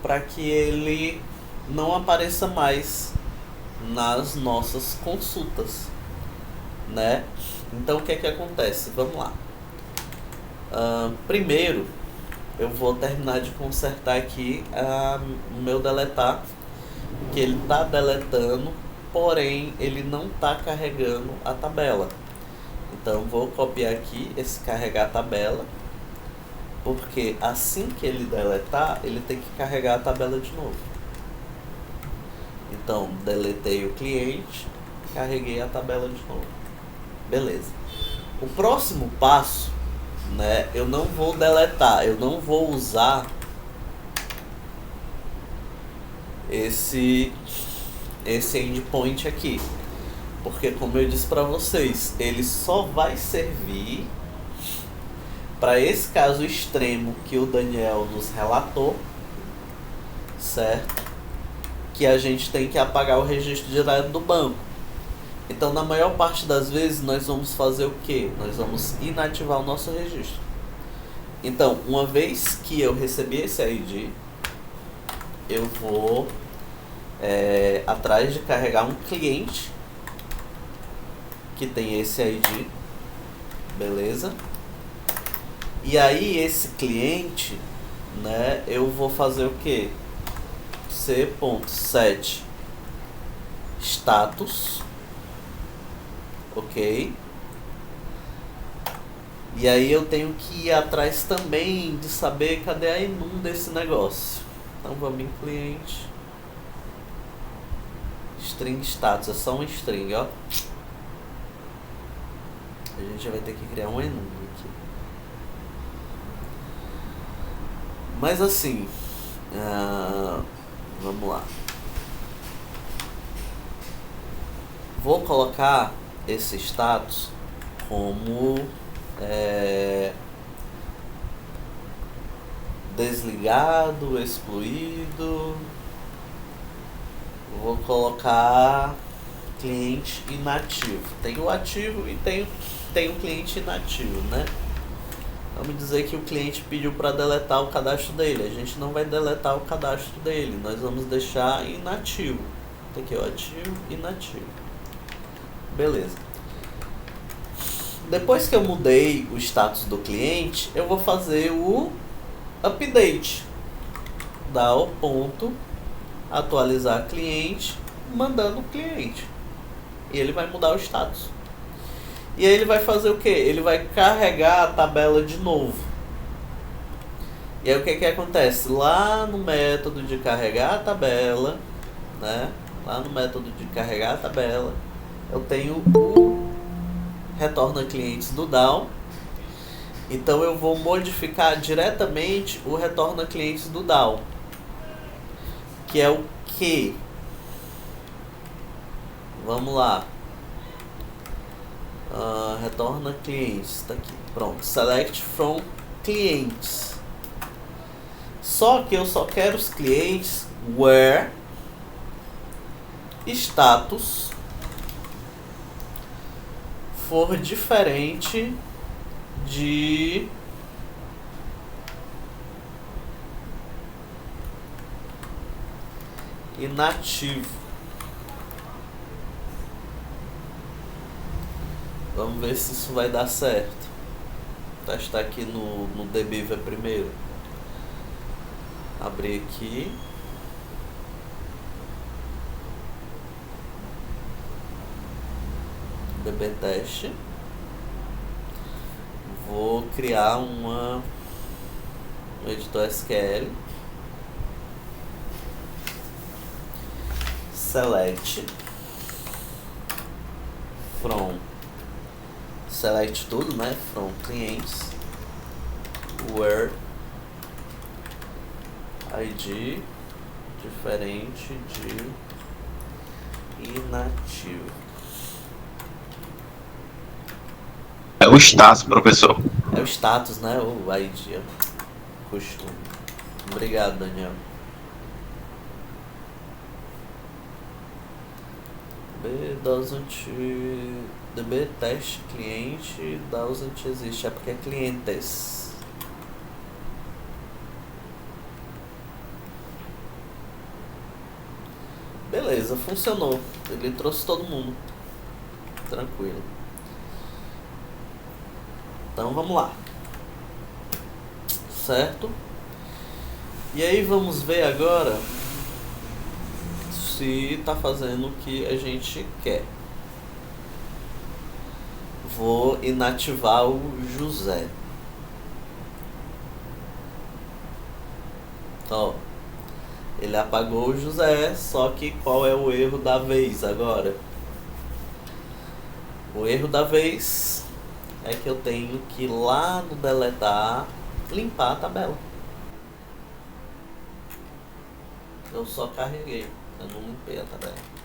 Para que ele não apareça mais nas nossas consultas, né? Então o que é que acontece? Vamos lá. Primeiro, eu vou terminar de consertar aqui o meu deletar, que ele está deletando, porém ele não está carregando a tabela. Então vou copiar aqui esse carregar a tabela, porque assim que ele deletar, ele tem que carregar a tabela de novo. Então deletei o cliente, carreguei a tabela de novo. Beleza. O próximo passo, né, eu não vou deletar, eu não vou usar esse endpoint aqui, porque como eu disse para vocês, ele só vai servir para esse caso extremo que o Daniel nos relatou, certo? Que a gente tem que apagar o registro direto do banco. Então, na maior parte das vezes, nós vamos fazer o quê? Nós vamos inativar o nosso registro. Então, uma vez que eu recebi esse ID, eu vou atrás de carregar um cliente que tem esse ID, beleza? E aí, esse cliente, né, eu vou fazer o quê? C.set status, ok? E aí eu tenho que ir atrás também de saber cadê a enum desse negócio. Então vamos em cliente, string status, é só um string, ó. A gente vai ter que criar um enum aqui. Mas assim, vamos lá. Vou colocar esse status como desligado, excluído. Vou colocar cliente inativo. Tem o ativo e tem o cliente inativo, né? Vamos dizer que o cliente pediu para deletar o cadastro dele. A gente não vai deletar o cadastro dele, nós vamos deixar inativo. Tem aqui o ativo e inativo. Beleza. Depois que eu mudei o status do cliente, eu vou fazer o update. Dar o ponto, atualizar cliente, mandando o cliente. E ele vai mudar o status. E aí ele vai fazer o que? Ele vai carregar a tabela de novo. E aí o que acontece? Lá no método de carregar a tabela, né? Lá no método de carregar a tabela, eu tenho o retorna clientes do DAO. Então eu vou modificar diretamente o retorna clientes do DAO, que é o que? Vamos lá. Retorna clientes, tá aqui, pronto, select from clientes. Só que eu só quero os clientes where status for diferente de inativo. Vamos ver se isso vai dar certo. Vou testar aqui no dbeaver primeiro. Abrir aqui. dbtest. Vou criar um editor SQL. Select from, select tudo, né? From clients where ID diferente de inativo. É o status, professor. É o status, né? O ID. Costume. Obrigado, Daniel. DB teste cliente doesn't existe, é porque é clientes. Beleza, funcionou. Ele trouxe todo mundo. Tranquilo. Então vamos lá. Certo? E aí vamos ver agora se tá fazendo o que a gente quer. Vou inativar o José. Ó, ele apagou o José, só que qual é o erro da vez agora? O erro da vez é que eu tenho que ir lá no deletar, limpar a tabela. Eu só carreguei, eu não limpei a tabela.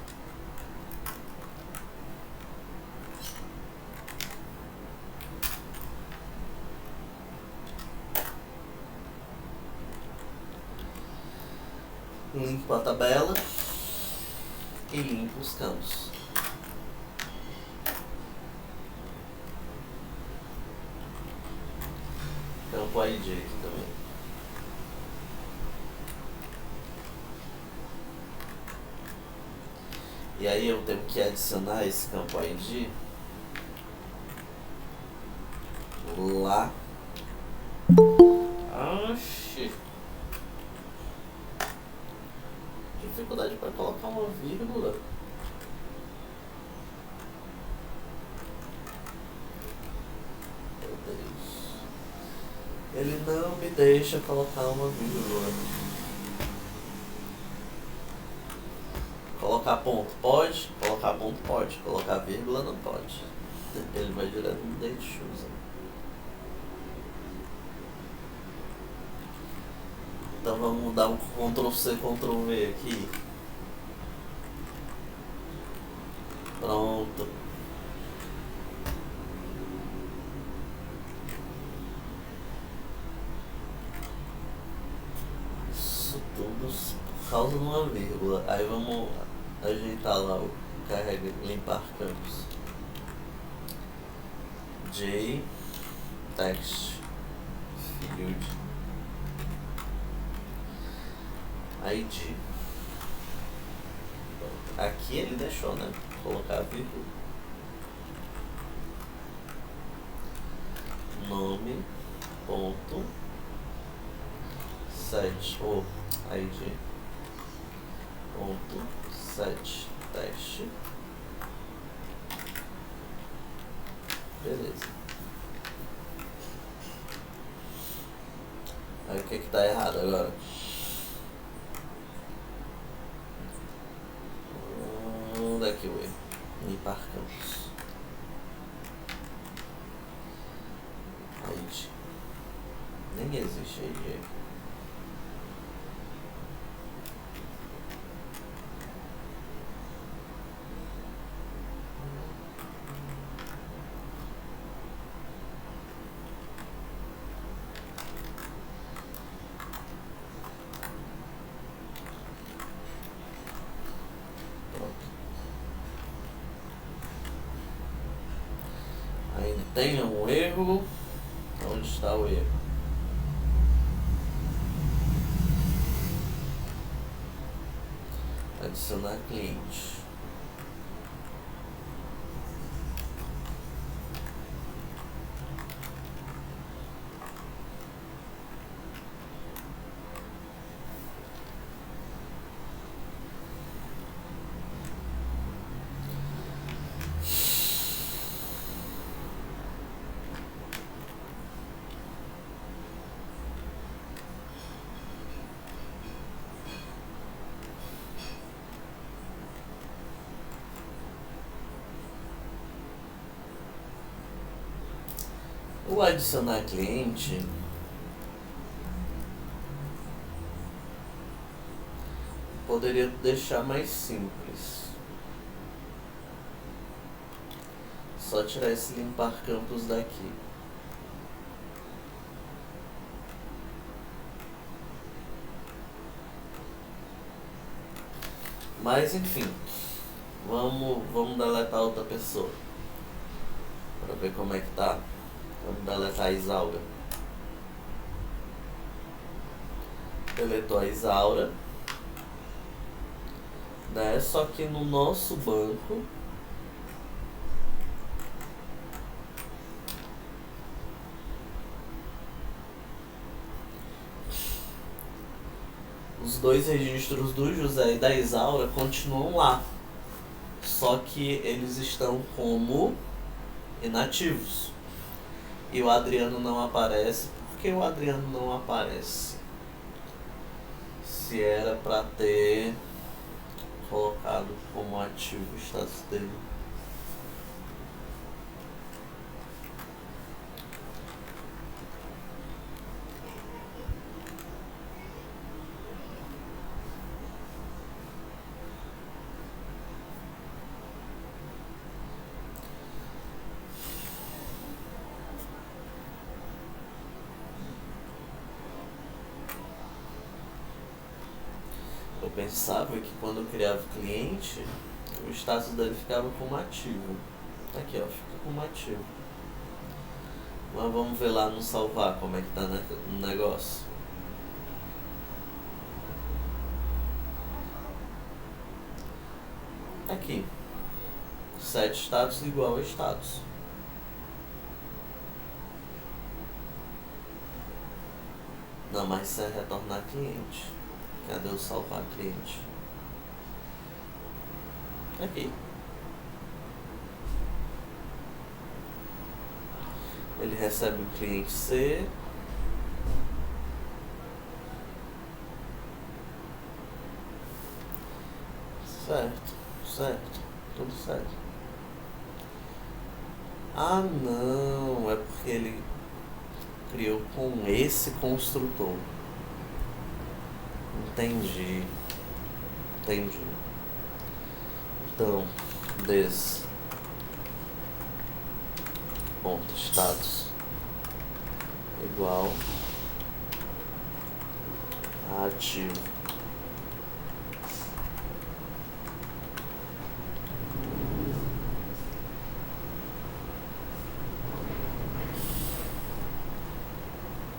Limpo a tabela e limpo os campos. Campo ID aqui também. E aí eu tenho que adicionar esse campo ID lá. Oxi. Dificuldade para colocar uma vírgula. Meu Deus. Ele não me deixa colocar uma vírgula. Colocar ponto pode, colocar ponto pode, colocar vírgula não pode. Ele vai direto no date choose. Então vamos dar um Ctrl C, Ctrl V aqui. Pronto. Isso tudo por causa de uma vírgula. Aí vamos ajeitar lá o carrega, limpar campos. J text field ID. Aqui ele deixou, né? Vou colocar a vírgula. Nome ponto set ou ID ponto set teste. Beleza. Aí o que tá errado agora? Onde é que o erro? Limpar campos. ID. Nem existe ID. tenha um erro. Onde está o erro? Adicionar cliente. O adicionar cliente poderia deixar mais simples. Só tirar esse limpar campos daqui. Mas enfim, vamos deletar outra pessoa para ver como é que tá. Vamos deletar a Isaura. Deletou a Isaura, né? Só que no nosso banco os dois registros do José e da Isaura continuam lá, só que eles estão como inativos. E o Adriano não aparece. Por que o Adriano não aparece? Se era para ter colocado como ativo o status dele. Eu pensava que quando eu criava o cliente, o status dele ficava como ativo. Aqui ó, fica como ativo. Mas vamos ver lá no salvar como é que tá no negócio. Aqui, set status igual a status. Não, mas isso é retornar cliente. Cadê o salvar cliente? Aqui. Ele recebe o cliente C. Certo, tudo certo. Ah não, é porque ele criou com esse construtor. Entendi. Então, des ponto status igual a ativo.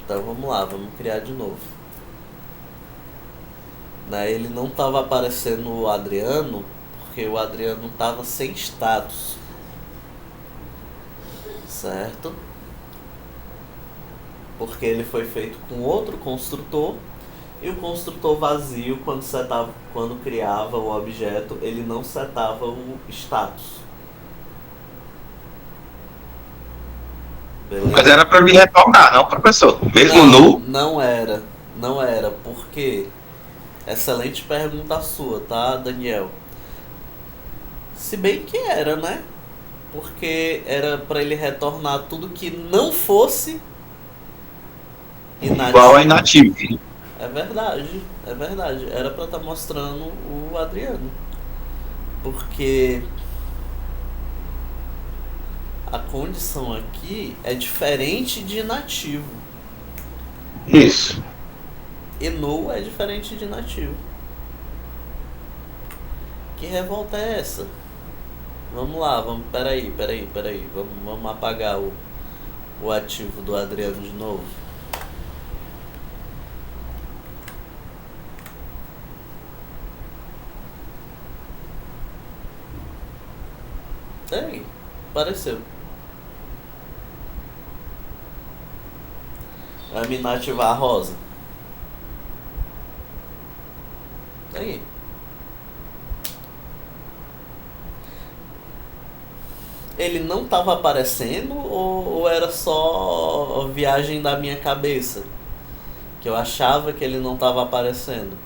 Então vamos lá, vamos criar de novo. Ele não estava aparecendo o Adriano porque o Adriano estava sem status, certo? Porque ele foi feito com outro construtor e o construtor vazio, quando criava o objeto, ele não setava o status. Beleza? Mas era para me retornar, não, professor? Mesmo nu? Não era, porque... Excelente pergunta sua, tá, Daniel? Se bem que era, né? Porque era para ele retornar tudo que não fosse inativo. Igual a inativo. É verdade. Era para estar mostrando o Adriano. Porque a condição aqui é diferente de inativo. Isso. E null é diferente de nativo. Que revolta é essa? Vamos lá, peraí. Vamos apagar o ativo do Adriano de novo. Aí, apareceu. Vai me inativar a rosa. Aí. Ele não tava aparecendo ou era só viagem da minha cabeça? Que eu achava que ele não tava aparecendo.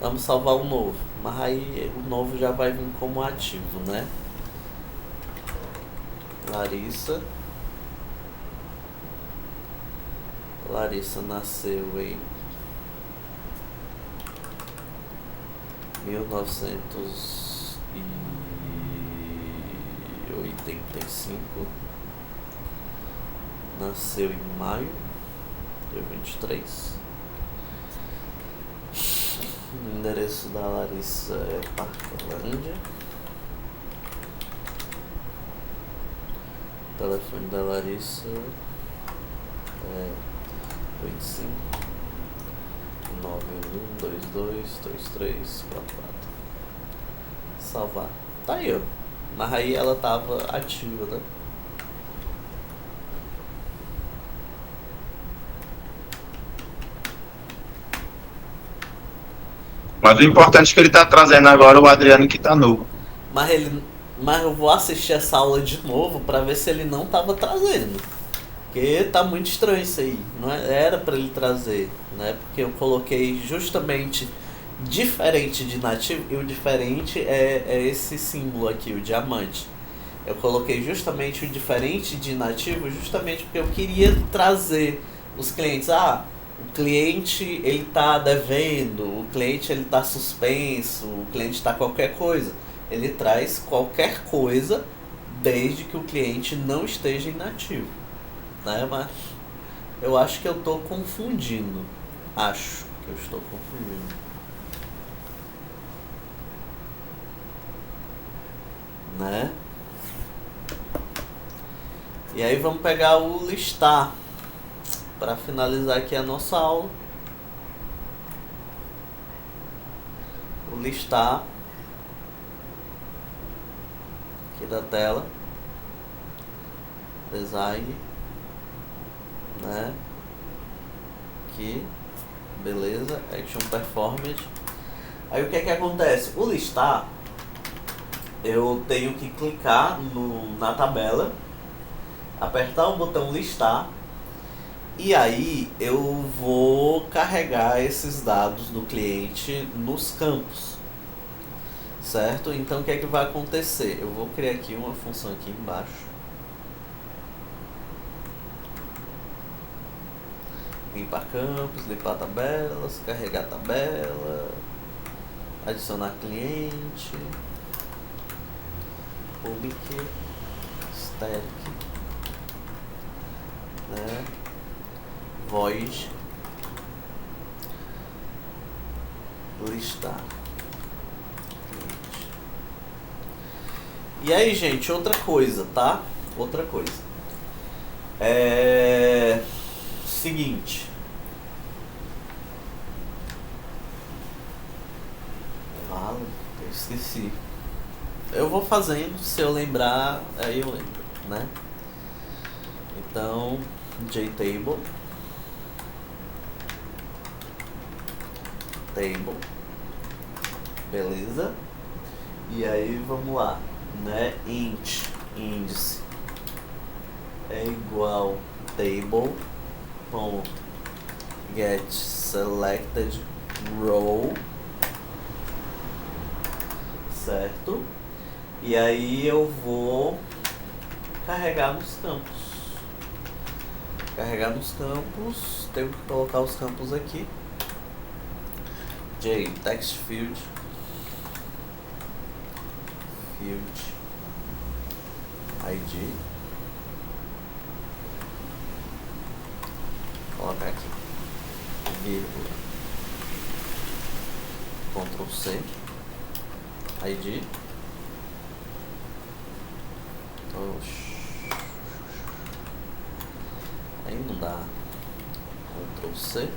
Vamos salvar o novo. Mas aí o novo já vai vir como ativo, né? Larissa. Larissa nasceu em 1985. Nasceu em maio, dia 23. O endereço da Larissa é Parquelândia. O telefone da Larissa é 25 91222344. Salvar. Tá aí, ó. Mas aí ela tava ativa, né? Mas o importante é que ele tá trazendo agora o Adriano que tá novo. Mas eu vou assistir essa aula de novo pra ver se ele não tava trazendo. Porque tá muito estranho isso aí. Não era pra ele trazer, né? Porque eu coloquei justamente diferente de nativo. E o diferente é esse símbolo aqui, o diamante. Eu coloquei justamente o diferente de nativo justamente porque eu queria trazer os clientes. O cliente ele tá devendo, o cliente ele tá suspenso, o cliente tá qualquer coisa. Ele traz qualquer coisa desde que o cliente não esteja inativo, né? Mas eu acho que eu tô confundindo. Acho que eu estou confundindo. Né? E aí vamos pegar o listar para finalizar aqui a nossa aula. O listar aqui da tela, design, né? Aqui, beleza, action performance. Aí o que é que acontece? O listar, eu tenho que clicar na tabela, apertar o botão listar, e aí eu vou carregar esses dados do cliente nos campos, certo? Então o que é que vai acontecer? Eu vou criar aqui uma função aqui embaixo, limpar campos, limpar tabelas, carregar tabela, adicionar cliente, public, static, né? Void, listar. E aí, gente, outra coisa, tá? Outra coisa. Seguinte. Eu esqueci. Eu vou fazendo, se eu lembrar, aí eu lembro, né? Então, JTable. Table. Beleza? E aí, vamos lá, né? Índice é igual table.get selected row, certo? E aí eu vou carregar nos campos. Tenho que colocar os campos aqui. Text field, ID, colocar aqui, vírgula, Ctrl C, ID, Aí não dá. Ctrl C.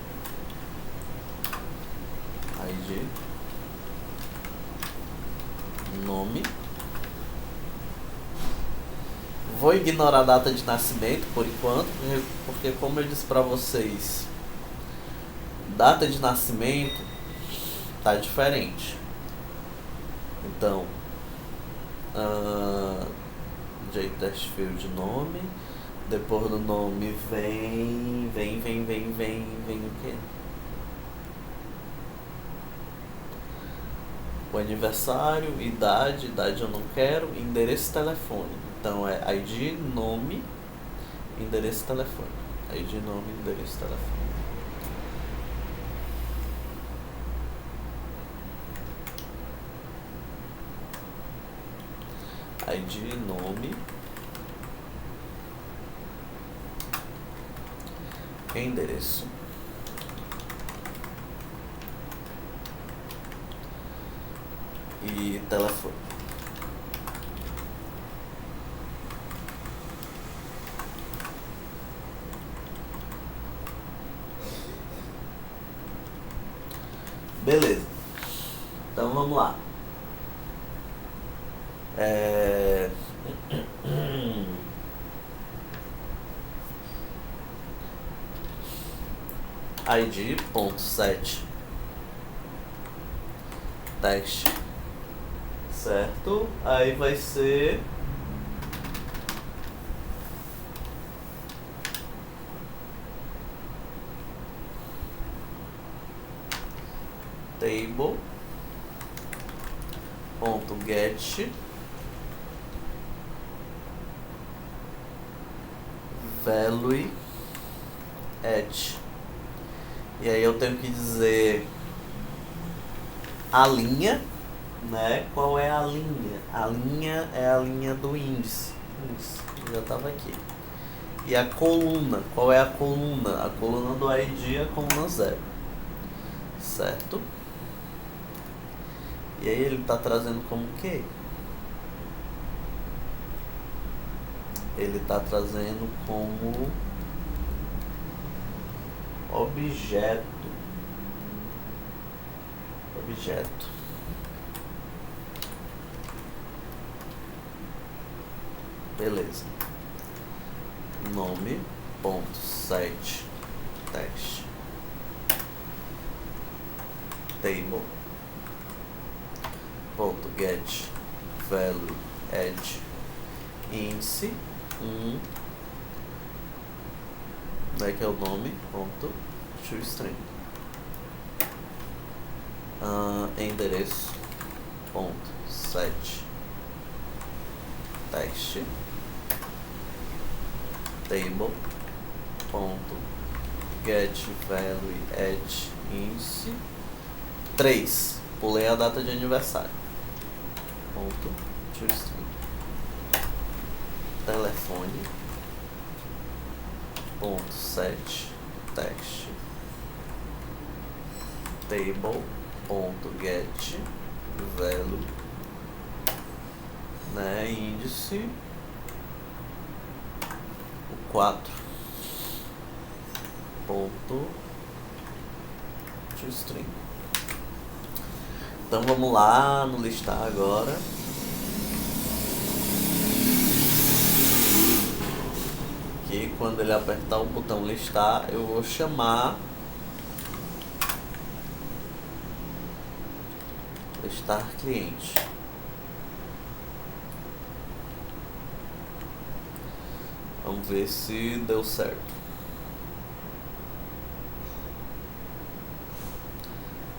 ID. Nome. Vou ignorar a data de nascimento por enquanto, porque como eu disse pra vocês, data de nascimento tá diferente. Então, JTest Field nome. Depois do nome vem o quê? O aniversário, idade eu não quero, endereço e telefone. Então é ID, nome, endereço e telefone. ID, nome, endereço e telefone. ID, nome, endereço, e telefone. Beleza. Então vamos lá. ID.set text, certo? Aí vai ser table.get value at. E aí eu tenho que dizer a linha, né? Qual é a linha? A linha é a linha do índice. Isso, já estava aqui. E a coluna, qual é a coluna? A coluna do ID é a coluna 0. Certo? E aí ele está trazendo como o quê? Ele está trazendo como objeto. Beleza. Nome ponto set text table ponto get value add índice né, que é o nome ponto toString endereço ponto set text table ponto get value add índice 3, pulei a data de aniversário ponto toString telefone ponto set text table ponto get value né, índice 4 ponto toString. Então vamos lá no listar agora. Que quando ele apertar o botão listar, eu vou chamar listar cliente. Vamos ver se deu certo.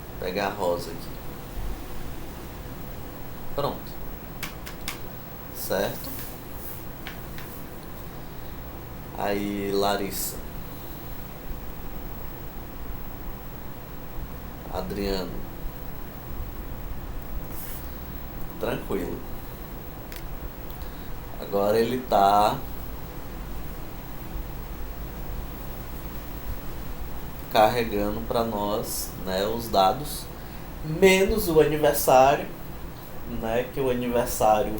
Vou pegar a rosa aqui. Pronto. Certo? Aí, Larissa. Adriano. Tranquilo. Agora ele tá carregando para nós, né, os dados, menos o aniversário, né, que o aniversário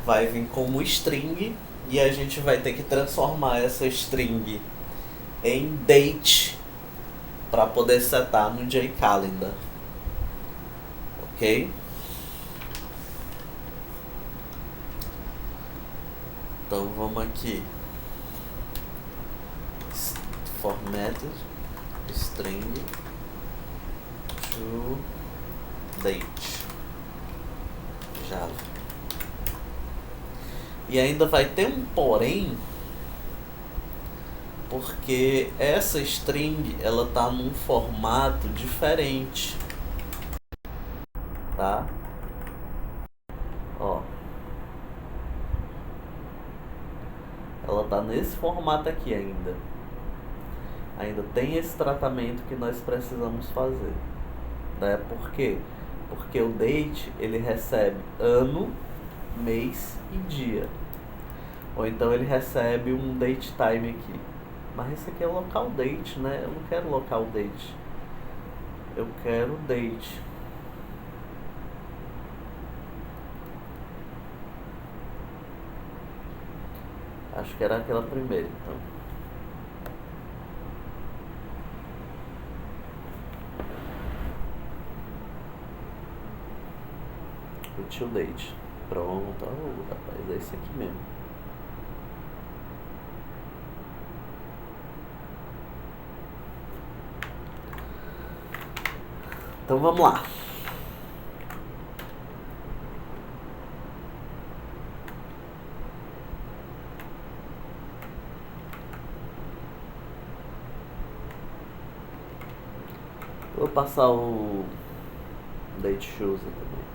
vai vir como string e a gente vai ter que transformar essa string em date para poder setar no JCalendar, ok? Então vamos aqui, formatted string to date Java. E ainda vai ter um porém, porque essa string ela tá num formato diferente, tá? Ó, ela tá nesse formato aqui ainda. Ainda tem esse tratamento que nós precisamos fazer, né? Por quê? Porque o date ele recebe ano, mês e dia. Ou então ele recebe um date time aqui. Mas esse aqui é local date, né? Eu não quero local date. Eu quero date. Acho que era aquela primeira, então. Util date. Pronto, oh, rapaz, é esse aqui mesmo. Então vamos lá. Vou passar o date chooser também.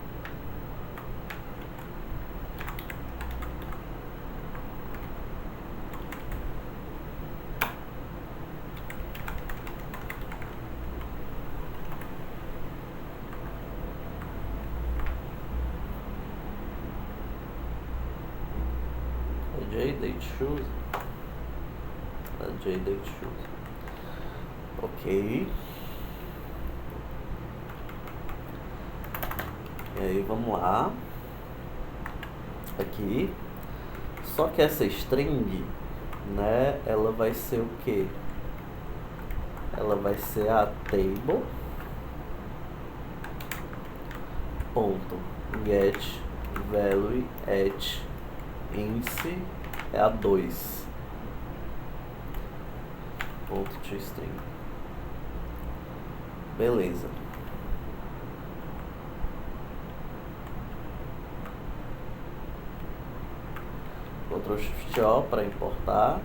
Date chooser. Date chooser. Ok. E aí vamos lá. Aqui. Só que essa string, né, ela vai ser o quê? Ela vai ser a table ponto get value at inc é a 2 ponto toString. Beleza. Ctrl Shift O para importar.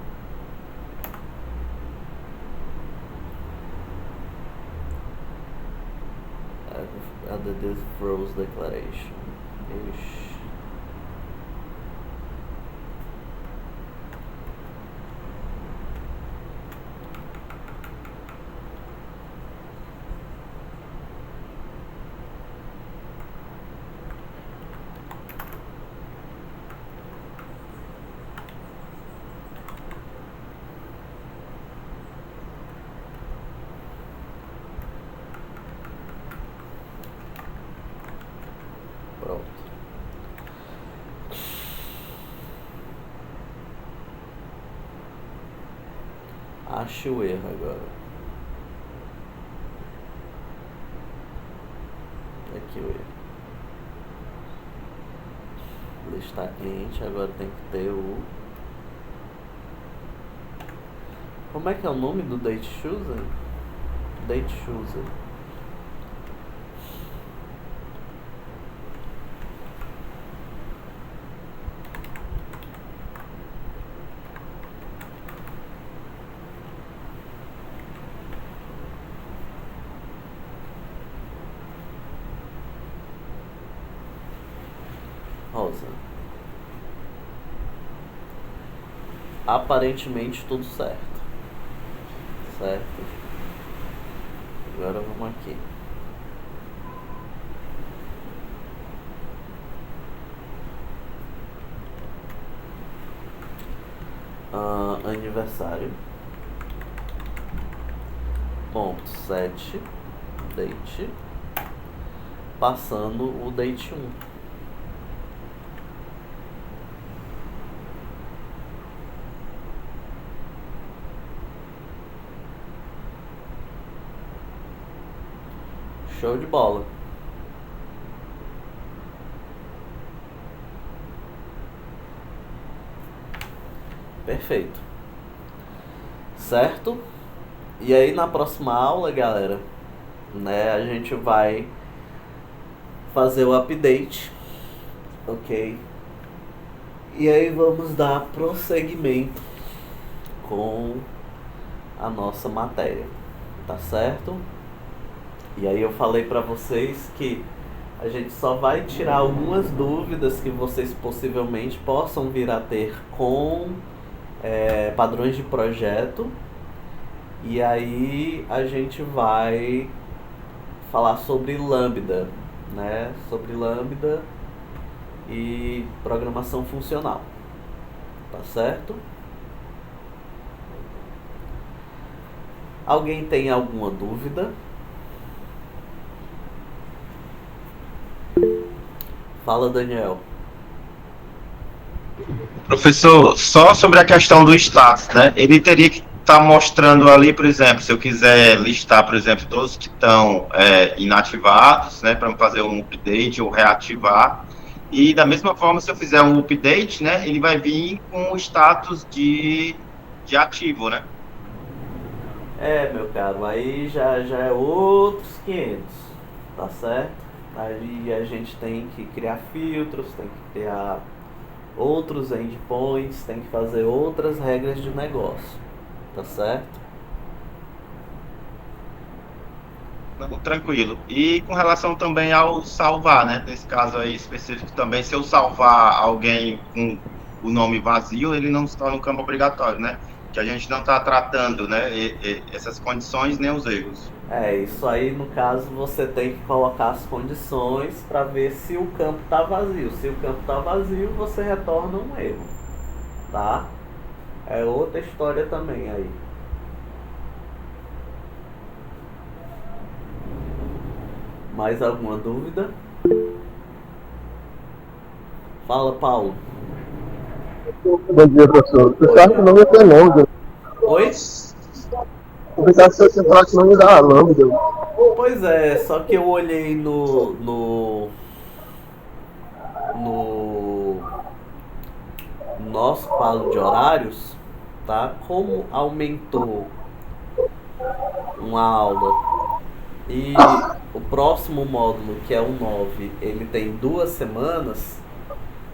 Add this throws declaration. Ixi. Pronto. Ache o erro agora. Aqui o erro. Listar cliente, agora tem que ter o... Como é que é o nome do date chooser? Date chooser. Rosa. Aparentemente tudo certo. Certo. Agora vamos aqui. Aniversário. Ponto set date. Passando o date 1. Show de bola. Perfeito. Certo? E aí na próxima aula, galera, né, a gente vai fazer o update, ok? E aí vamos dar prosseguimento com a nossa matéria, tá certo? E aí eu falei pra vocês que a gente só vai tirar algumas dúvidas que vocês possivelmente possam vir a ter com padrões de projeto. E aí a gente vai falar sobre Lambda, né? Sobre Lambda e programação funcional, tá certo? Alguém tem alguma dúvida? Fala, Daniel. Professor, só sobre a questão do status, né? Ele teria que estar mostrando ali, por exemplo, se eu quiser listar, por exemplo, todos que estão inativados, né, para fazer um update ou reativar. E da mesma forma, se eu fizer um update, né, ele vai vir com o status de ativo, né? Meu caro, aí já é outros 500, tá certo? Aí a gente tem que criar filtros, tem que criar outros endpoints, tem que fazer outras regras de negócio, tá certo? Não, tranquilo. E com relação também ao salvar, né? Nesse caso aí específico também, se eu salvar alguém com o nome vazio, ele não se torna um campo obrigatório, né? Que a gente não está tratando, né? Essas condições nem os erros. Isso aí no caso você tem que colocar as condições para ver se o campo tá vazio. Se o campo tá vazio, você retorna um erro, tá? É outra história também aí. Mais alguma dúvida? Fala, Paulo. Bom dia, professor. Você acha que não ia ter Lambda? Oi? Você acha que eu tinha falado que não ia dar Lambda? Pois é, só que eu olhei no nosso quadro de horários, tá? Como aumentou uma aula e o próximo módulo, que é o 9, ele tem 2 semanas,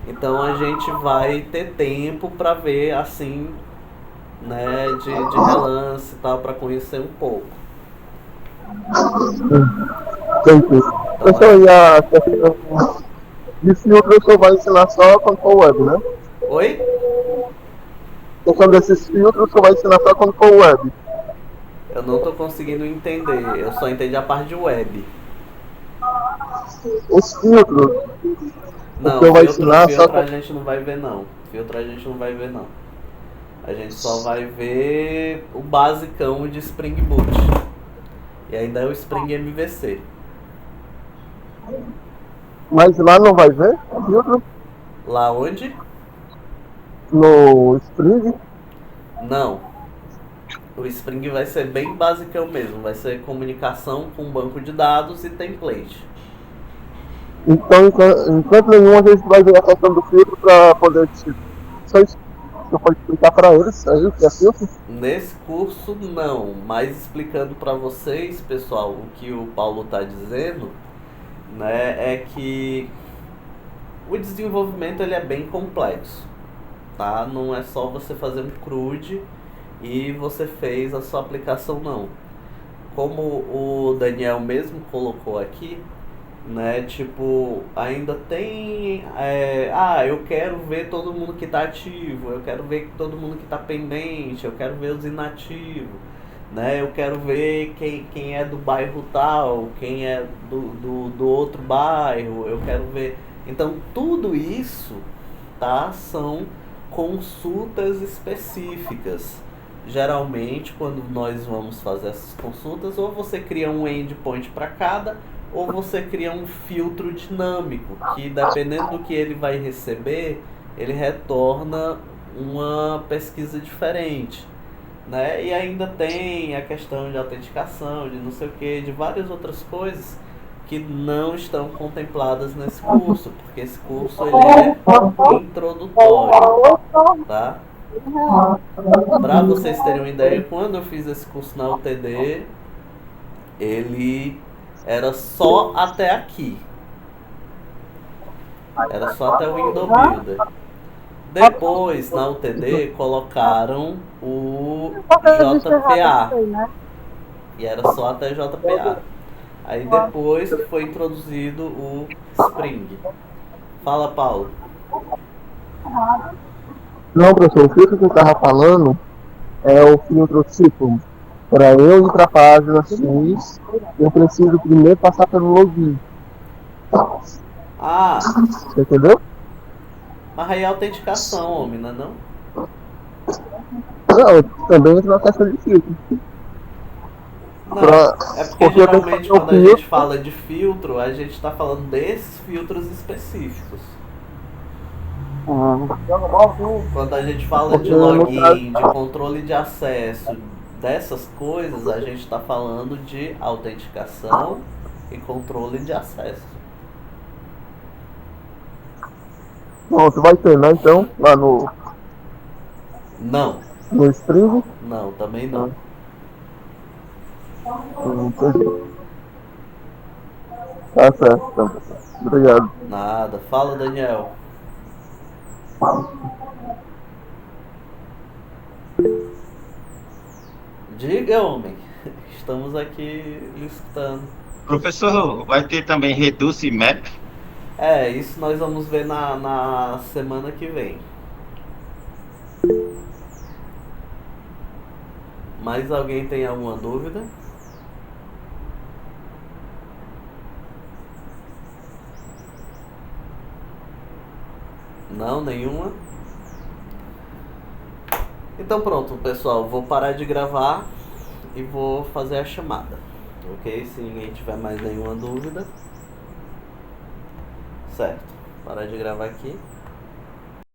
então a gente vai ter tempo para ver assim, né, de relance e tal, para conhecer um pouco. Entendi. Professor, e a questão de filtro o senhor vai ensinar só quando for web, né? Oi? A questão desses filtros o senhor vai ensinar só quando for web. Eu não tô conseguindo entender, eu só entendi a parte de web. Os filtros, Não, o senhor vai filtro ensinar só a gente não vai ver não. Filtro a gente não vai ver não. A gente só vai ver o basicão de Spring Boot. E ainda é o Spring MVC. Mas lá não vai ver filtro? Lá onde? No Spring? Não. O Spring vai ser bem basicão mesmo. Vai ser comunicação com banco de dados e template. Então, enquanto nenhum, a gente vai ver a questão do filtro para poder... Só isso. Você pode explicar para eles aí o que é filtro? Nesse curso não, mas explicando para vocês, pessoal, o que o Paulo está dizendo, né, é que o desenvolvimento ele é bem complexo, tá? Não é só você fazer um CRUD e você fez a sua aplicação, não. Como o Daniel mesmo colocou aqui, né, tipo, ainda tem eu quero ver todo mundo que está ativo, eu quero ver todo mundo que está pendente, eu quero ver os inativos, né, eu quero ver quem é do bairro tal, quem é do outro bairro, eu quero ver. Então tudo isso, tá, são consultas específicas. Geralmente quando nós vamos fazer essas consultas, ou você cria um endpoint para cada, ou você cria um filtro dinâmico, que dependendo do que ele vai receber, ele retorna uma pesquisa diferente, né? E ainda tem a questão de autenticação, de não sei o que, de várias outras coisas, que não estão contempladas nesse curso, porque esse curso ele é introdutório, tá? Para vocês terem uma ideia, quando eu fiz esse curso na UTD, ele era só até aqui. Era só até o Windows Builder. Depois, na UTD, colocaram o JPA. E era só até JPA. Aí depois que foi introduzido o Spring. Fala, Paulo. Não, professor, o filtro que eu estava falando é o filtro tipo, para eu ir para a página X, eu preciso primeiro passar pelo login. Ah, Você entendeu? mas aí é autenticação, homem, não é não? Não, eu também entra na questão de filtro. Não, Pra- é porque porque eu tenho que geralmente fazer o quando a gente filtro. fala de filtro, a gente está falando desses filtros específicos. Quando a gente fala de Porque no login, de controle de acesso, dessas coisas, a gente está falando de autenticação e controle de acesso. Pronto, vai ter, né? Então, lá no Não, Spring. não, também não. Entendi. Tá certo, então, professor. Obrigado. Nada. Fala, Daniel. Diga, homem. Estamos aqui listando. Professor, vai ter também Reduce Map? É, isso nós vamos ver na semana que vem. Mais alguém tem alguma dúvida? Não, nenhuma? Então pronto, pessoal, vou parar de gravar e vou fazer a chamada, ok? Se ninguém tiver mais nenhuma dúvida. Certo, parar de gravar aqui.